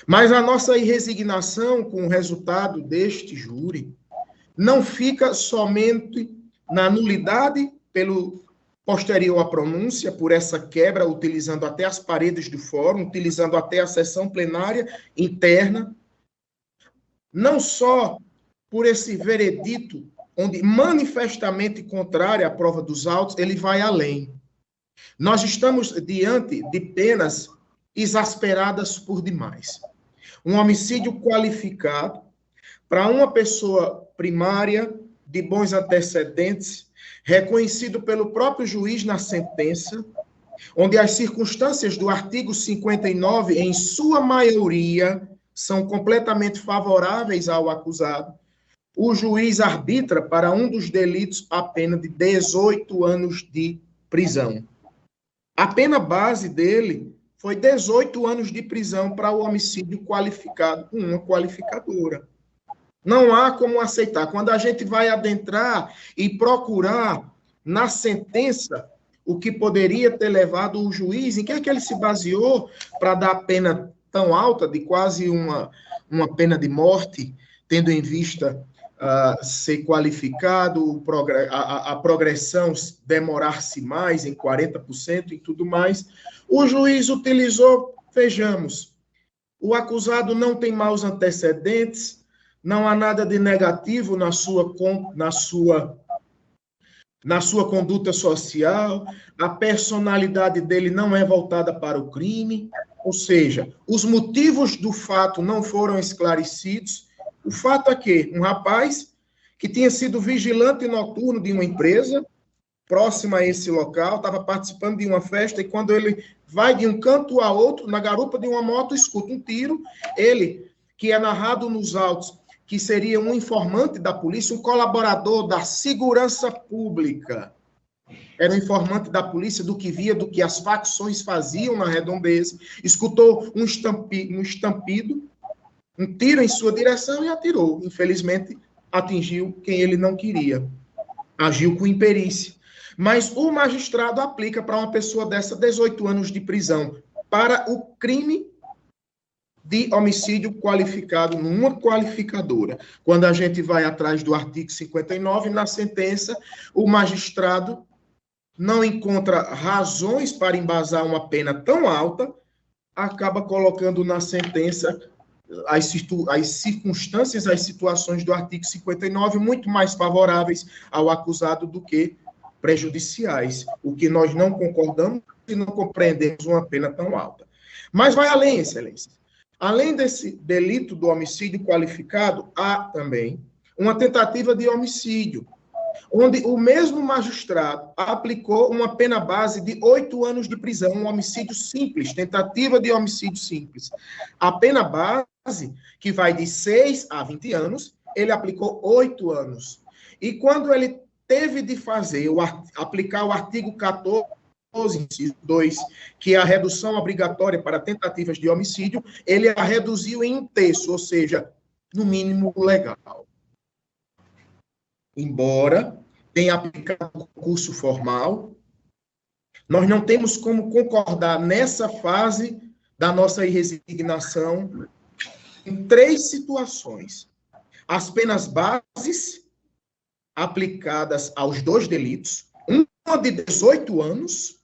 Mas a nossa irresignação com o resultado deste júri não fica somente na nulidade pelo posterior à pronúncia, por essa quebra, utilizando até as paredes do fórum, utilizando até a sessão plenária interna, não só por esse veredito onde manifestamente contrária à prova dos autos, ele vai além. Nós estamos diante de penas exasperadas por demais. Um homicídio qualificado para uma pessoa primária de bons antecedentes, reconhecido pelo próprio juiz na sentença, onde as circunstâncias do artigo 59, em sua maioria, são completamente favoráveis ao acusado, o juiz arbitra para um dos delitos a pena de 18 anos de prisão. A pena base dele foi 18 anos de prisão para o homicídio qualificado com uma qualificadora. Não há como aceitar. Quando a gente vai adentrar e procurar na sentença o que poderia ter levado o juiz, em que é que ele se baseou para dar a pena tão alta, de quase uma pena de morte, tendo em vista ser qualificado, a progressão demorar-se mais em 40% e tudo mais, o juiz utilizou, vejamos, o acusado não tem maus antecedentes, não há nada de negativo na sua conduta social, a personalidade dele não é voltada para o crime, ou seja, os motivos do fato não foram esclarecidos. O fato é que um rapaz que tinha sido vigilante noturno de uma empresa, próxima a esse local, estava participando de uma festa, e quando ele vai de um canto a outro, na garupa de uma moto, escuta um tiro. Ele, que é narrado nos autos, que seria um informante da polícia, um colaborador da segurança pública, era um informante da polícia do que via, do que as facções faziam na redondeza, escutou um estampido, um tiro em sua direção e atirou. Infelizmente, atingiu quem ele não queria. Agiu com imperícia. Mas o magistrado aplica para uma pessoa dessa 18 anos de prisão para o crime de homicídio qualificado numa qualificadora. Quando a gente vai atrás do artigo 59, na sentença, o magistrado não encontra razões para embasar uma pena tão alta, acaba colocando na sentença as circunstâncias, as situações do artigo 59 muito mais favoráveis ao acusado do que prejudiciais, o que nós não concordamos e não compreendemos uma pena tão alta. Mas vai além, Excelência. Além desse delito do homicídio qualificado, há também uma tentativa de homicídio, onde o mesmo magistrado aplicou uma pena base de 8 anos de prisão, um homicídio simples, tentativa de homicídio simples. A pena base, que vai de 6 a 20 anos, ele aplicou 8 anos. E quando ele teve de aplicar o artigo 14, inciso 2, que é a redução obrigatória para tentativas de homicídio, ele a reduziu em 1/3, ou seja, no mínimo legal. Embora tenha aplicado o concurso formal, nós não temos como concordar nessa fase da nossa resignação em 3 situações. As penas bases aplicadas aos 2 delitos, uma de 18 anos,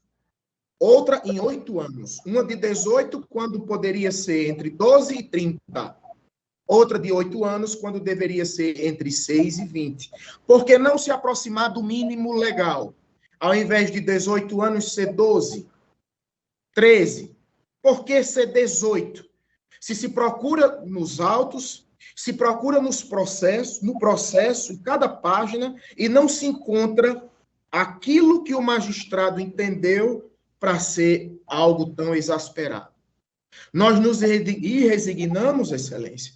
outra em 8 anos. Uma de 18, quando poderia ser entre 12 e 30. Outra de 8 anos, quando deveria ser entre 6 e 20. Por que não se aproximar do mínimo legal? Ao invés de 18 anos, ser 12, 13. Por que ser 18? Se procura nos autos, se procura no processo, em cada página, e não se encontra aquilo que o magistrado entendeu para ser algo tão exasperado. Nós nos resignamos, Excelência,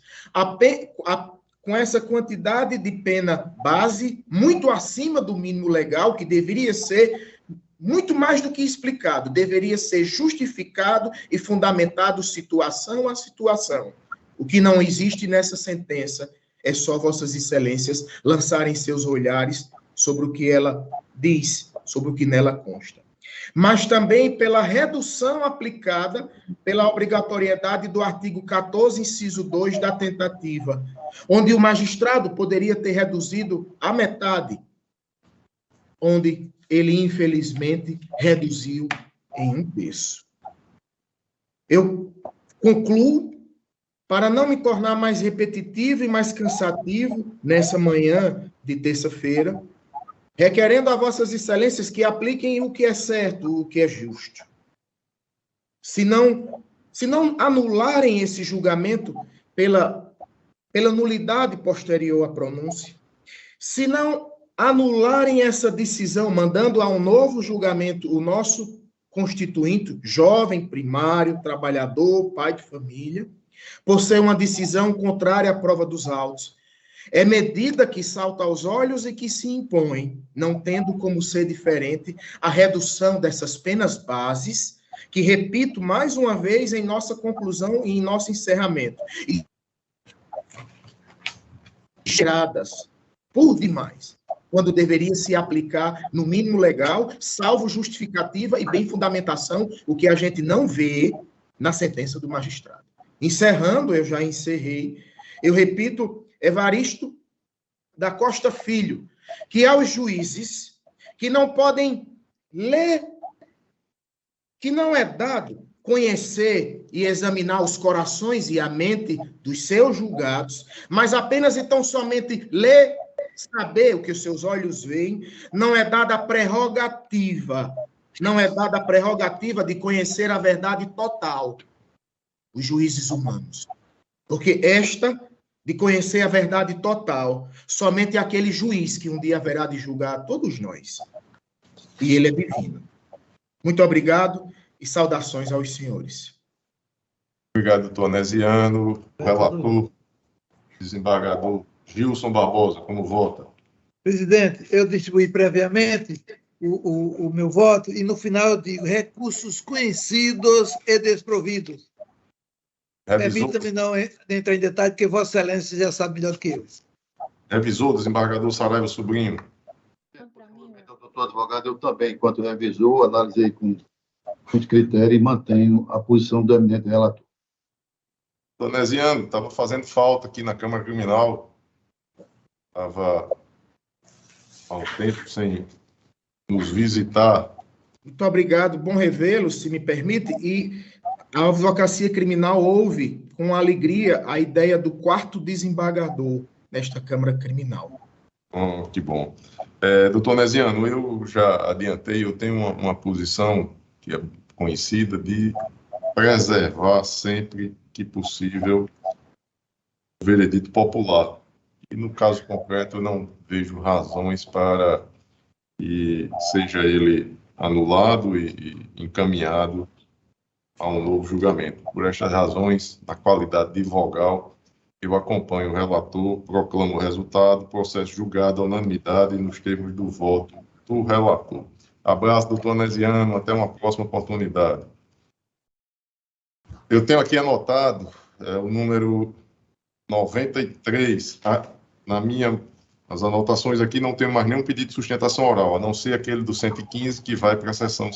com essa quantidade de pena base muito acima do mínimo legal, que deveria ser muito mais do que explicado, deveria ser justificado e fundamentado situação a situação. O que não existe nessa sentença é só Vossas Excelências lançarem seus olhares sobre o que ela diz, sobre o que nela consta. Mas também pela redução aplicada pela obrigatoriedade do artigo 14, inciso 2 da tentativa, onde o magistrado poderia ter reduzido a metade, onde ele, infelizmente, reduziu em 1/3. Eu concluo para não me tornar mais repetitivo e mais cansativo nessa manhã de terça-feira, requerendo a vossas excelências que apliquem o que é certo, o que é justo. Se não anularem esse julgamento pela nulidade posterior à pronúncia, se não anularem essa decisão, mandando a um novo julgamento o nosso constituinte, jovem, primário, trabalhador, pai de família, por ser uma decisão contrária à prova dos autos, é medida que salta aos olhos e que se impõe, não tendo como ser diferente a redução dessas penas bases, que repito mais uma vez em nossa conclusão e em nosso encerramento, tiradas por demais, quando deveria se aplicar no mínimo legal, salvo justificativa e bem fundamentação, o que a gente não vê na sentença do magistrado. Encerrando, eu já encerrei, eu repito, Evaristo da Costa Filho, que aos juízes que não podem ler, que não é dado conhecer e examinar os corações e a mente dos seus julgados, mas apenas e tão somente ler, saber o que os seus olhos veem, não é dada a prerrogativa, de conhecer a verdade total, os juízes humanos. Porque esta, de conhecer a verdade total, somente aquele juiz que um dia haverá de julgar todos nós. E ele é divino. Muito obrigado e saudações aos senhores. Obrigado, doutor Anesiano. Relator, desembargador Gilson Barbosa, como vota? Presidente, eu distribuí previamente o meu voto e no final eu digo recursos conhecidos e desprovidos. Permita-me não entrar em detalhe, porque Vossa Excelência já sabe melhor do que eu. Revisor, desembargador Saraiva Sobrinho. Doutor advogado, eu também, enquanto revisor, analisei com muito critério e mantenho a posição do eminente relator. Doutor Anesiano, estava fazendo falta aqui na Câmara Criminal. Estava há um tempo sem nos visitar. Muito obrigado, bom revê-lo, se me permite, e a Advocacia Criminal ouve com alegria a ideia do 4º desembargador nesta Câmara Criminal. Que bom. Doutor Anesiano, eu já adiantei, eu tenho uma posição que é conhecida de preservar sempre que possível o veredito popular. E no caso concreto, eu não vejo razões para que seja ele anulado e encaminhado a um novo julgamento. Por estas razões, na qualidade de vogal, eu acompanho o relator, proclamo o resultado, processo julgado à unanimidade nos termos do voto do relator. Abraço, doutor Anesiano, até uma próxima oportunidade. Eu tenho aqui anotado o número 93. As anotações aqui não tem mais nenhum pedido de sustentação oral, a não ser aquele do 115 que vai para a sessão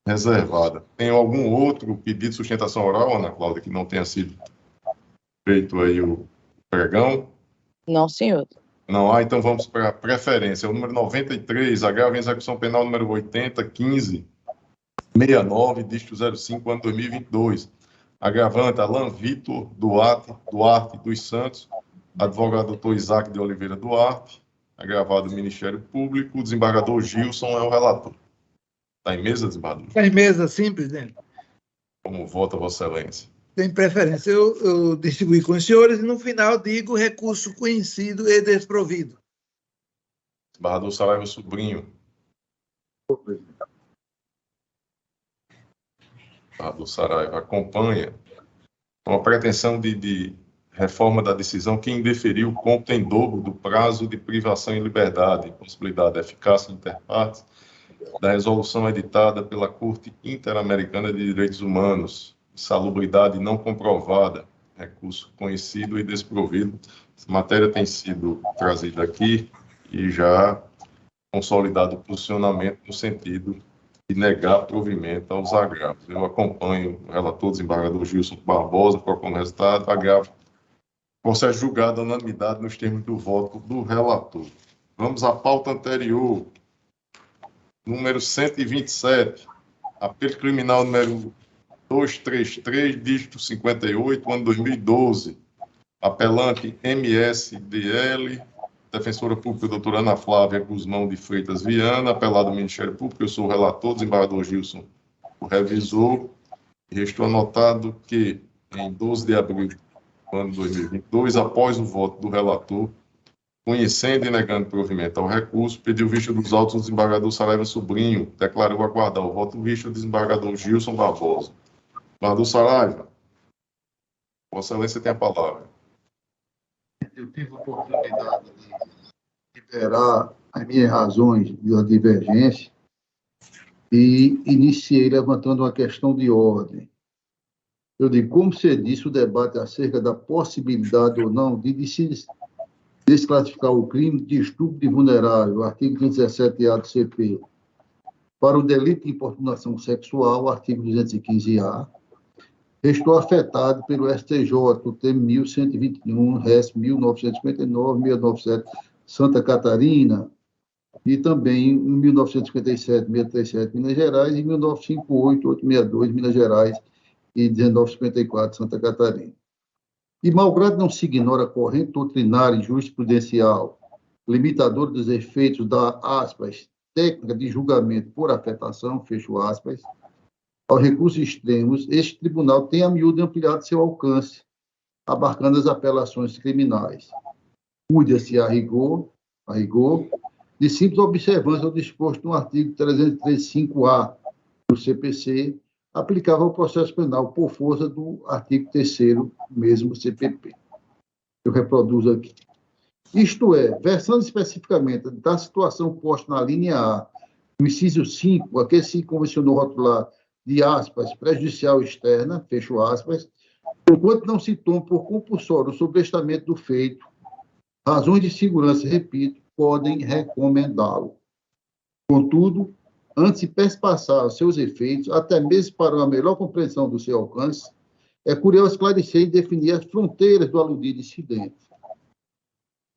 reservada. Tem algum outro pedido de sustentação oral, Ana Cláudia, que não tenha sido feito aí o pregão? Não, senhor. Não há, então vamos para a preferência. O número 93, agravo em execução penal número 801569, dígito 05, ano 2022. Agravante, Alain Vitor Duarte dos Santos, advogado doutor Isaac de Oliveira Duarte, agravado do Ministério Público, o desembargador Gilson é o relator. Está em mesa, desembargador? Está em mesa, sim, presidente. Como vota, Vossa Excelência? Tem preferência. Eu distribuí com os senhores e, no final, digo recurso conhecido e desprovido. Desembargador Saraiva Sobrinho. Desembargador Saraiva acompanha uma pretensão de reforma da decisão que indeferiu o cômputo em dobro do prazo de privação em liberdade, possibilidade de eficácia interpartes da resolução editada pela Corte Interamericana de Direitos Humanos, insalubridade não comprovada, recurso conhecido e desprovido. Essa matéria tem sido trazida aqui e já consolidado o posicionamento no sentido de negar provimento aos agravos. Eu acompanho o relator, desembargador Gilson Barbosa, proclamo o resultado, agravo, processo julgado à unanimidade nos termos do voto do relator. Vamos à pauta anterior, número 127, apelo criminal número 233, dígito 58, ano 2012. Apelante MSDL, defensora pública doutora Ana Flávia Guzmão de Freitas Viana, apelado ao Ministério Público, eu sou o relator, desembargador Gilson, o revisor, e estou anotado que, em 12 de abril do ano 2022, após o voto do relator, conhecendo e negando provimento ao recurso, pediu vista dos autos do desembargador Saraiva Sobrinho, declarou aguardar o voto vista do desembargador Gilson Barbosa. Desembargador Saraiva, Vossa Excelência tem a palavra. Eu tive a oportunidade de liberar as minhas razões da divergência e iniciei levantando uma questão de ordem. Eu digo, como você disse, o debate acerca da possibilidade ou não de desclassificar o crime de estupro de vulnerável, artigo 17A do CP, para o delito de importunação sexual, artigo 215A, estou afetado pelo STJ, o termo 1121, RES 1959, 697, Santa Catarina, e também em 1957, 637, Minas Gerais, e 1958, 862, Minas Gerais, e 1954, Santa Catarina. E, malgrado não se ignora a corrente doutrinária e jurisprudencial limitadora dos efeitos da, aspas, técnica de julgamento por afetação, fecho aspas, aos recursos extremos, este tribunal tem a miúdo ampliado seu alcance, abarcando as apelações criminais. Cuida-se a rigor, de simples observância ao disposto no artigo 335-A do CPC, aplicável ao processo penal por força do artigo 3º, mesmo CPP. Eu reproduzo aqui. Isto é, versando especificamente da situação posta na linha A, no inciso 5, a que se convencionou rotular de aspas, prejudicial externa, fecho aspas, enquanto não se tome por compulsório o sobrestamento do feito, razões de segurança, repito, podem recomendá-lo. Contudo, antes de perspassar os seus efeitos, até mesmo para uma melhor compreensão do seu alcance, é curioso esclarecer e definir as fronteiras do aludido incidente.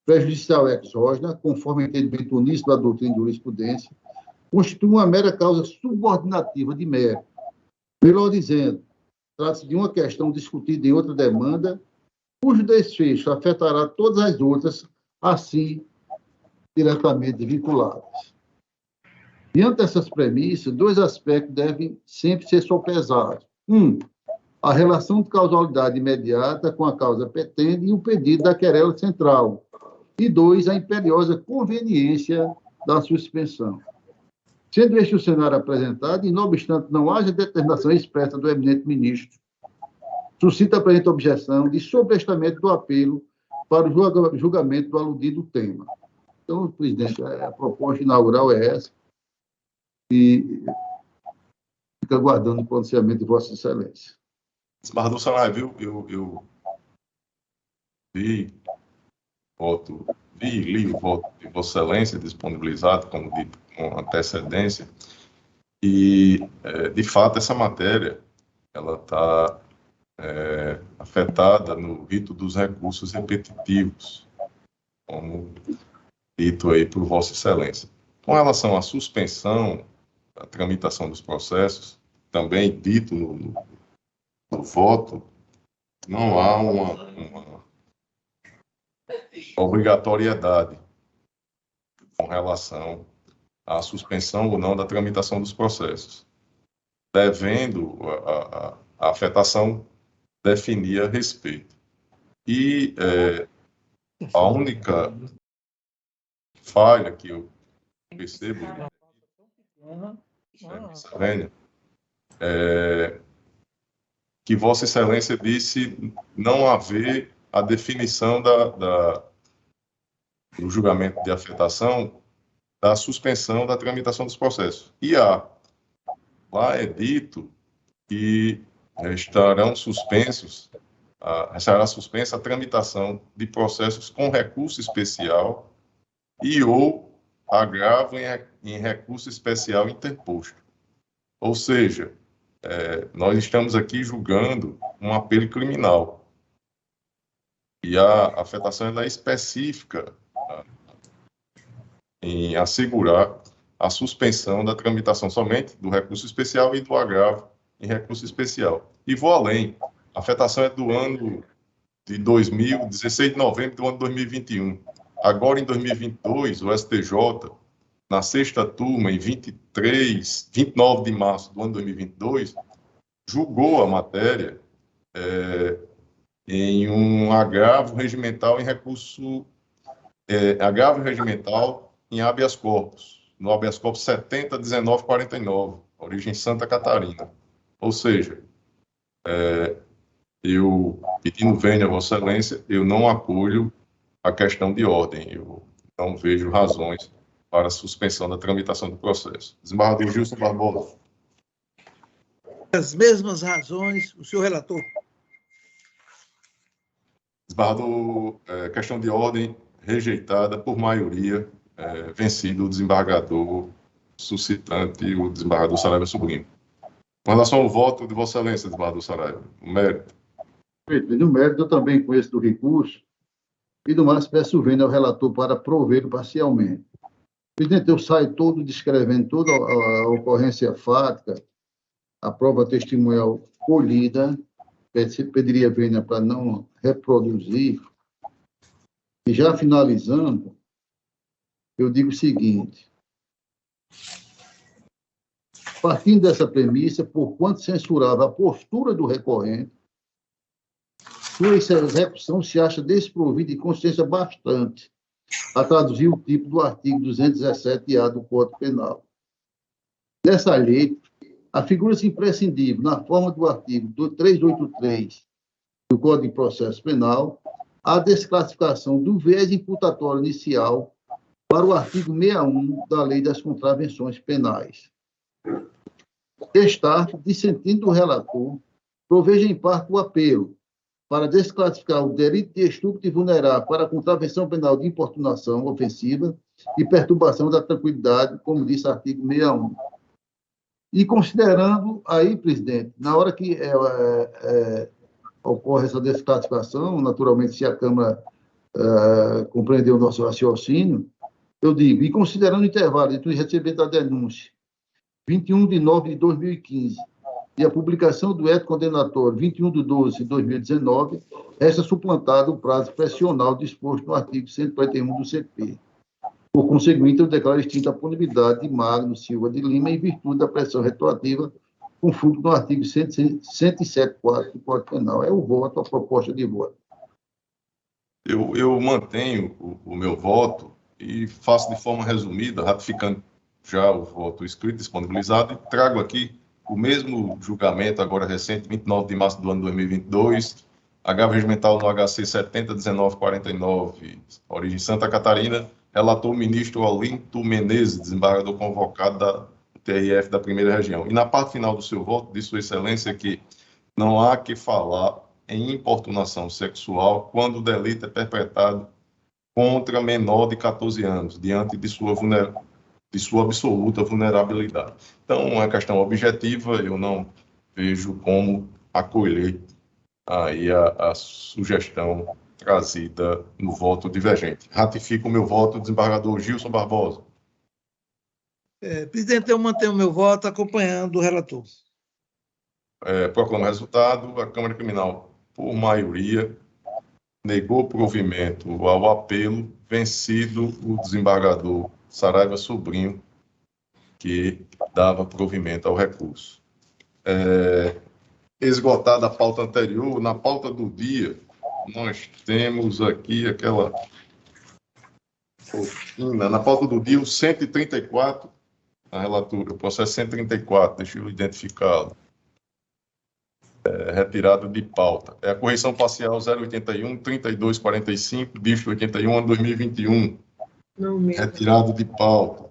Prejudicial exógena, conforme o entendimento uníssono da doutrina de jurisprudência, constitui uma mera causa subordinativa de mérito. Melhor dizendo, trata-se de uma questão discutida em outra demanda, cujo desfecho afetará todas as outras, assim, diretamente vinculadas. Diante dessas premissas, dois aspectos devem sempre ser sopesados. A relação de causalidade imediata com a causa petente e o pedido da querela central. E 2, a imperiosa conveniência da suspensão. Sendo este o cenário apresentado, e não obstante não haja determinação expressa do eminente ministro, suscita a presente objeção de sobrestamento do apelo para o julgamento do aludido tema. Então, presidente, a proposta inaugural é essa, e fica aguardando o pronunciamento de Vossa Excelência. Desembargador Saraiva, eu li o voto de Vossa Excelência disponibilizado, como dito, com antecedência, e, de fato, essa matéria ela está afetada no rito dos recursos repetitivos, como dito aí por Vossa Excelência. Com relação à suspensão da tramitação dos processos, também dito no voto, não há uma obrigatoriedade com relação à suspensão ou não da tramitação dos processos, devendo a afetação definir a respeito. E a única falha que eu percebo, que Vossa Excelência disse não haver a definição do julgamento de afetação da suspensão da tramitação dos processos. E lá é dito que estará suspensa a tramitação de processos com recurso especial e ou agravo em recurso especial interposto. Ou seja, nós estamos aqui julgando um apelo criminal. E a afetação ela é específica em assegurar a suspensão da tramitação somente do recurso especial e do agravo em recurso especial. E vou além. A afetação é do ano de 16 de novembro do ano 2021. Agora, em 2022, o STJ, na sexta turma, em 29 de março do ano 2022, julgou a matéria em um agravo regimental em recurso, agravo regimental em habeas corpus, no habeas corpus 70.1949, origem Santa Catarina. Ou seja, eu, pedindo vênia a Vossa Excelência, eu não acolho a questão de ordem, eu não vejo razões para a suspensão da tramitação do processo. Desembargador Gilson Barbosa. As mesmas razões, o senhor relator. Desembargador, questão de ordem rejeitada por maioria, vencido o desembargador suscitante, o desembargador Saraiva Sobrinho. Com relação ao voto de Vossa Excelência, desembargador Saraiva, o mérito. No mérito, eu também conheço do recurso, e do mais peço vênia ao relator para provê-lo parcialmente. Presidente, eu saio todo descrevendo toda a ocorrência fática, a prova testemunhal colhida, pediria vênia para não reproduzir. E já finalizando, eu digo o seguinte: partindo dessa premissa, porquanto censurável a postura do recorrente, sua execução se acha desprovida de consciência bastante a traduzir o tipo do artigo 217-A do Código Penal. Dessa lei, afigura-se imprescindível, na forma do artigo 383 do Código de Processo Penal, a desclassificação do viés imputatório inicial para o artigo 61 da Lei das Contravenções Penais. Estar, dissentindo do relator, proveja em parte o apelo para desclassificar o delito de estupro e vulnerar para a contravenção penal de importunação ofensiva e perturbação da tranquilidade, como disse o artigo 61. E considerando aí, presidente, na hora que ocorre essa desclassificação, naturalmente, se a Câmara compreendeu o nosso raciocínio, eu digo, e considerando o intervalo entre o recebimento da denúncia, 21 de nove de 2015, e a publicação do édito condenatório 21 de 12 de 2019, resta suplantado o prazo excepcional disposto no artigo 141 do CP. Por conseguinte, eu declaro extinta a punibilidade de Magno Silva de Lima em virtude da pressão retroativa com fulcro no artigo 107.4 do Código Penal. É o voto, a proposta de voto. Eu mantenho o meu voto e faço de forma resumida, ratificando já o voto escrito disponibilizado, e trago aqui o mesmo julgamento, agora recente, 29 de março do ano 2022, agravo regimental no HC 70.1949, origem Santa Catarina, relator o ministro Olinto Menezes, desembargador convocado da TRF da primeira região. E na parte final do seu voto, diz Sua Excelência que não há que falar em importunação sexual quando o delito é perpetrado contra menor de 14 anos, diante de sua absoluta vulnerabilidade. Então, é uma questão objetiva, eu não vejo como acolher aí a sugestão trazida no voto divergente. Ratifico o meu voto, desembargador Gilson Barbosa. Presidente, eu mantenho o meu voto acompanhando o relator. Proclamo o resultado. A Câmara Criminal, por maioria, negou provimento ao apelo, vencido o desembargador Saraiva Sobrinho, que dava provimento ao recurso. Esgotada a pauta anterior, na pauta do dia, nós temos aqui aquela rotina, na pauta do dia, o 134, na relatura, o processo 134, deixa eu identificá-lo. Retirado de pauta. É a correção parcial 081-3245, dígito 81, ano 2021. Retirado de pauta.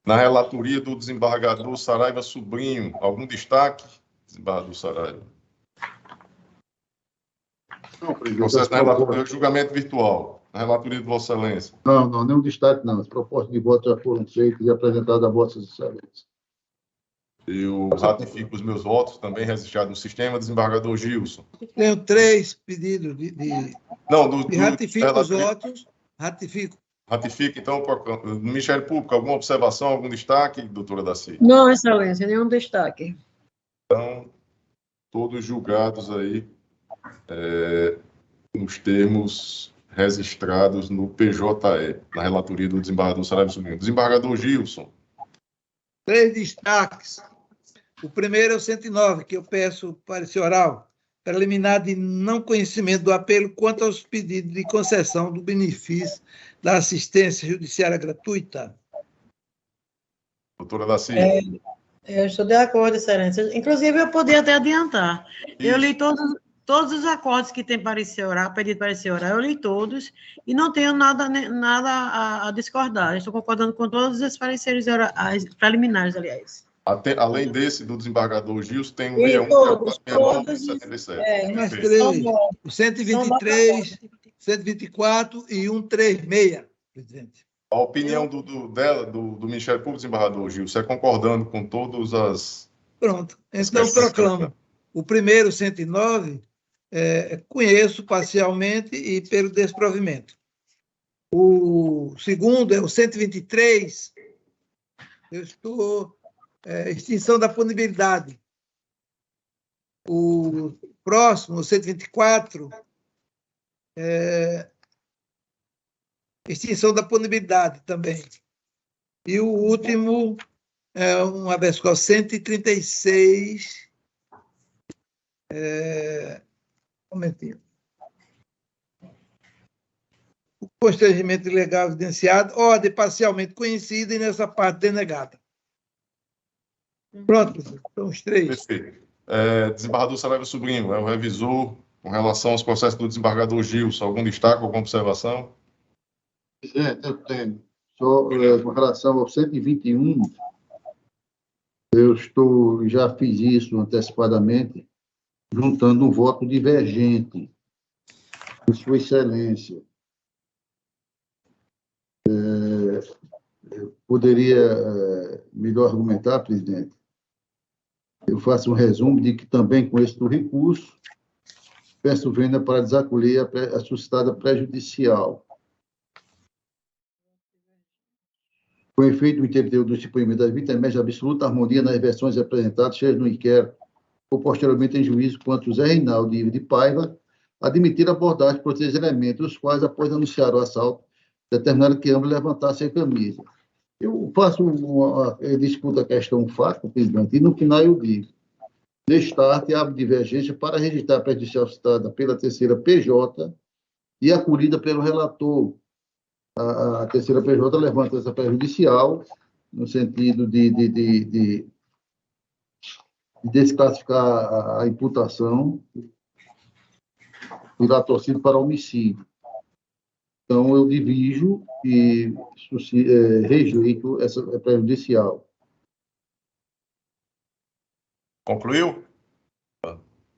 Na relatoria do desembargador Saraiva Sobrinho, algum destaque, desembargador Saraiva? Não, presidente. Processo na relatoria, julgamento virtual, na relatoria de Vossa Excelência. Não, nenhum destaque não. As propostas de voto já foram feitas e apresentadas a Vossas Excelências. Eu ratifico os meus votos, também registrados no sistema, desembargador Gilson. Tenho 3 pedidos de Não, ratifico os votos, ratifico Ratifica, então, no Ministério Público, alguma observação, algum destaque, doutora Daci? Não, excelência, nenhum destaque. Então, todos julgados aí nos termos registrados no PJE, na relatoria do desembargador Saraiva Sobrinho. Desembargador Gilson. 3 destaques. O primeiro é o 109, que eu peço parecer oral, preliminar de não conhecimento do apelo quanto aos pedidos de concessão do benefício da assistência judiciária gratuita. Doutora Daci. Eu estou de acordo, excelência. Inclusive, eu poderia até adiantar. Isso. Eu li todos os acordos que tem parecer oral, pedido parecer oral, eu li todos e não tenho nada a discordar. Estou concordando com todos os pareceres preliminares, aliás. Além desse, do desembargador Gilson, tem o 61, todos, 77. Mais 3, o 123, 124 e 136, presidente. A opinião do Ministério Público, desembargador Gilson, é concordando com todas as... Pronto, então proclamo. O primeiro, 109, conheço parcialmente e pelo desprovimento. O segundo é o 123, eu estou... extinção da punibilidade. O próximo, o 124, extinção da punibilidade também. E o último é um habeas corpus 136. Um momentinho. O constrangimento ilegal evidenciado, ordem parcialmente conhecida e nessa parte denegada. Pronto, são os 3. Perfeito. Desembargador Saraiva Sobrinho, é o revisor com relação aos processos do desembargador Gilson. Algum destaque, alguma observação? Eu tenho. Só com relação ao 121, já fiz isso antecipadamente, juntando um voto divergente de Sua Excelência. Eu poderia melhor argumentar, presidente. Eu faço um resumo de que também com esse recurso, peço vênia para desacolher a suscitada prejudicial. Com efeito do interior do depoimento das vítimas, emerge absoluta harmonia nas versões apresentadas, seja no inquérito ou posteriormente em juízo, quanto Zé Reinaldo e de Paiva admitiram a abordagem por 3 elementos, os quais, após anunciar o assalto, determinaram que ambos levantassem a camisa. Eu discuto a questão fato, presidente, e no final eu digo, destaque e abro divergência para registrar a prejudicial citada pela terceira PJ e acolhida pelo relator. A terceira PJ levanta essa prejudicial no sentido de desclassificar a imputação e dar torcido para homicídio. Então, eu divijo e rejeito essa prejudicial. Concluiu?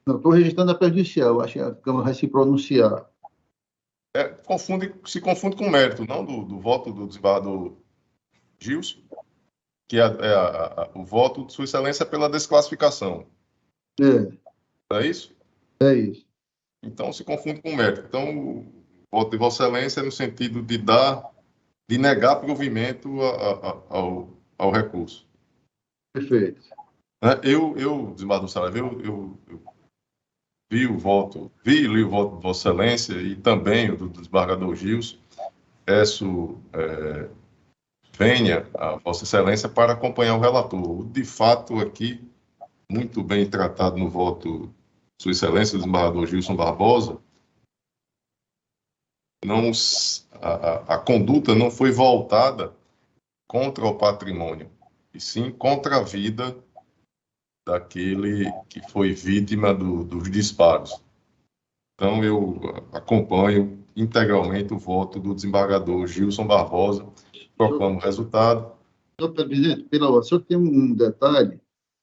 Não, estou registrando a prejudicial. Acho que a Câmara vai se pronunciar. Se confunde com o mérito, não, do voto do desembargador Gilson, que o voto de Sua Excelência pela desclassificação. É isso? É isso. Então, se confunde com o mérito. Então, o voto de Vossa Excelência é no sentido de negar provimento ao recurso. Perfeito. Desembargador Saraiva, eu li o voto de Vossa Excelência e também o do desembargador Gilson. Peço venha a Vossa Excelência para acompanhar o relator. De fato, aqui, muito bem tratado no voto de Sua Excelência, o desembargador Gilson Barbosa, a conduta não foi voltada contra o patrimônio, e sim contra a vida daquele que foi vítima dos disparos. Então, eu acompanho integralmente o voto do desembargador Gilson Barbosa. Proclamo o resultado. Senhor presidente, só tem um detalhe,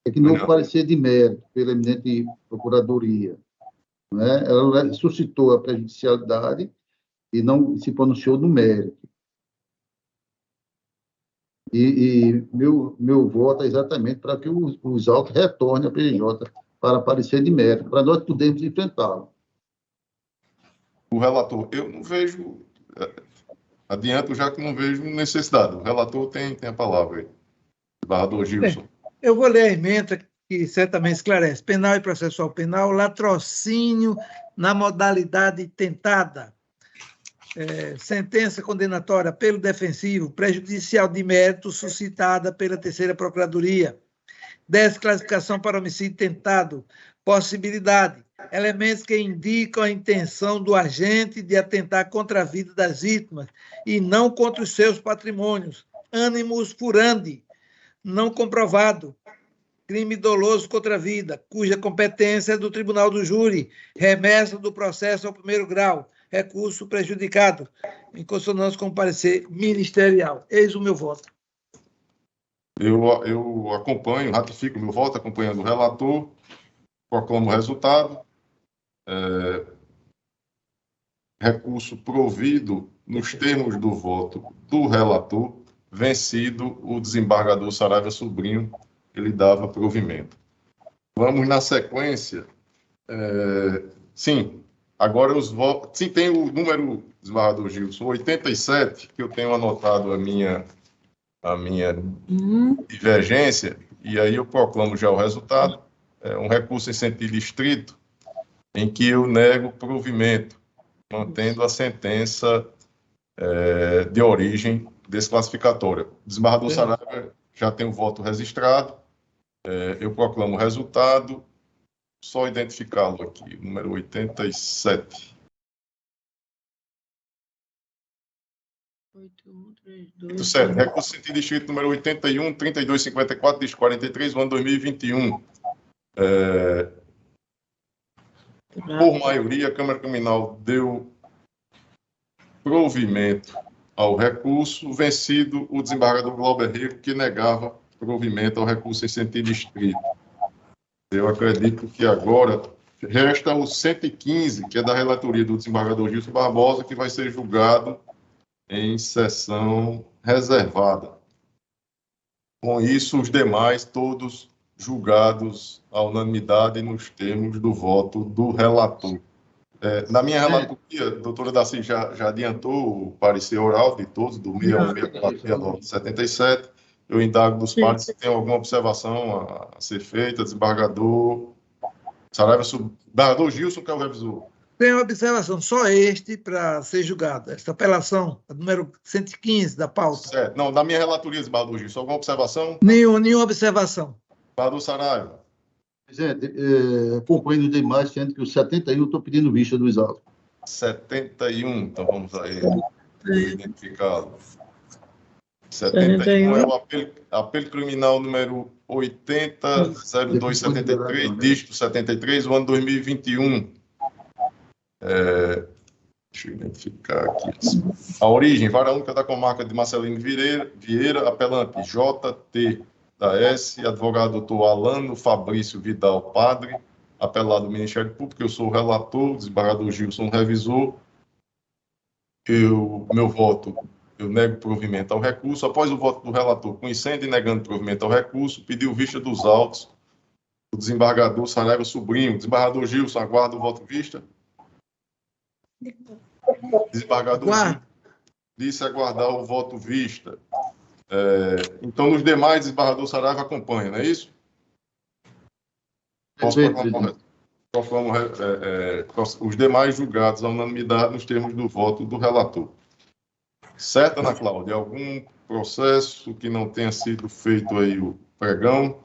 é que não parecer de mérito pela eminente procuradoria. Né? Ela suscitou a prejudicialidade e não se pronunciou no mérito. E meu voto é exatamente para que os autos retornem à PJ para parecer de mérito, para nós podermos enfrentá-lo. O relator, eu não vejo Adianto, já que não vejo necessidade. O relator tem a palavra aí. Desembargador Gilson. Eu vou ler a emenda que certamente esclarece. Penal e processual penal, latrocínio na modalidade tentada. Sentença condenatória pelo defensivo, prejudicial de mérito suscitada pela terceira procuradoria. Desclassificação para homicídio tentado. Possibilidade. Elementos que indicam a intenção do agente de atentar contra a vida das vítimas e não contra os seus patrimônios. Animus furandi. Não comprovado. Crime doloso contra a vida, cuja competência é do tribunal do júri. Remessa do processo ao primeiro grau. Recurso prejudicado, em consonância com o parecer ministerial. Eis o meu voto. Eu acompanho, ratifico o meu voto, acompanhando o relator, proclamo o resultado. Recurso provido nos termos do voto do relator, vencido o desembargador Saraiva Sobrinho, que lhe dava provimento. Vamos na sequência. Sim. Agora os votos... Sim, tem o número, desembargador Gilson, 87, que eu tenho anotado a minha divergência, e aí eu proclamo já o resultado. É um recurso em sentido estrito, em que eu nego provimento, mantendo a sentença de origem desclassificatória. O desembargador Saraiva já tem o voto registrado, eu proclamo o resultado. Só identificá-lo aqui, número 87. 87. Recurso sentido escrito número 81, 3254, diz 43, ano 2021. Por maioria, a Câmara Criminal deu provimento ao recurso, vencido o desembargador Glauber Rego, que negava provimento ao recurso em sentido estrito. Eu acredito que agora resta o 115, que é da relatoria do desembargador Gilson Barbosa, que vai ser julgado em sessão reservada. Com isso, os demais, todos julgados à unanimidade nos termos do voto do relator. Na minha relatoria, a doutora Daci já adiantou o parecer oral de todos, do 664 e 77. Eu indago dos pares se tem alguma observação a ser feita, desembargador Saraiva, desembargador Gilson, que é o revisor. Tem uma observação, só este para ser julgado. Esta apelação, a número 115 da pauta. Certo. Não, na minha relatoria, desembargador Gilson, alguma observação? Nenhuma observação. Desembargador Saraiva. Presidente, acompanho os demais, sendo que o 71 estou pedindo vista dos autos. 71, então vamos aí identificá-lo. 71 é o apelo criminal número 80.0273, dígito 73, o ano 2021. Deixa eu identificar aqui. A origem, vara única da comarca de Marcelino Vieira, apelante JT da S, advogado doutor Alano Fabrício Vidal Padre, apelado do Ministério Público, eu sou o relator, desembargador Gilson, revisor. Meu voto... Eu nego provimento ao recurso. Após o voto do relator, conhecendo e negando provimento ao recurso, pediu vista dos autos do desembargador Saraiva Sobrinho. Desembargador Gilson, aguarda o voto vista. Desembargador Gilson disse aguardar o voto vista. Então, nos demais, desembargador Saraiva acompanha, não é isso? Posso proclamar os demais julgados à unanimidade nos termos do voto do relator. Certo, Ana Cláudia? Algum processo que não tenha sido feito aí o pregão?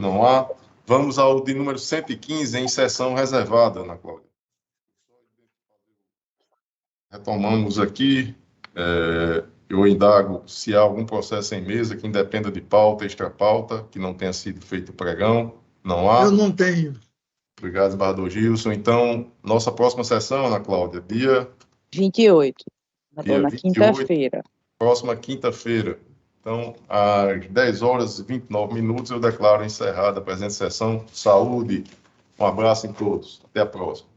Não há. Vamos ao de número 115, em sessão reservada, Ana Cláudia. Retomamos aqui. Eu indago se há algum processo em mesa que independa de pauta, extra-pauta, que não tenha sido feito o pregão. Não há? Eu não tenho. Obrigado, desembargador Gilson. Então, nossa próxima sessão, Ana Cláudia, dia... 28. Na quinta-feira. Próxima quinta-feira. Então, às 10 horas e 29 minutos, eu declaro encerrada a presente sessão. Saúde. Um abraço em todos. Até a próxima.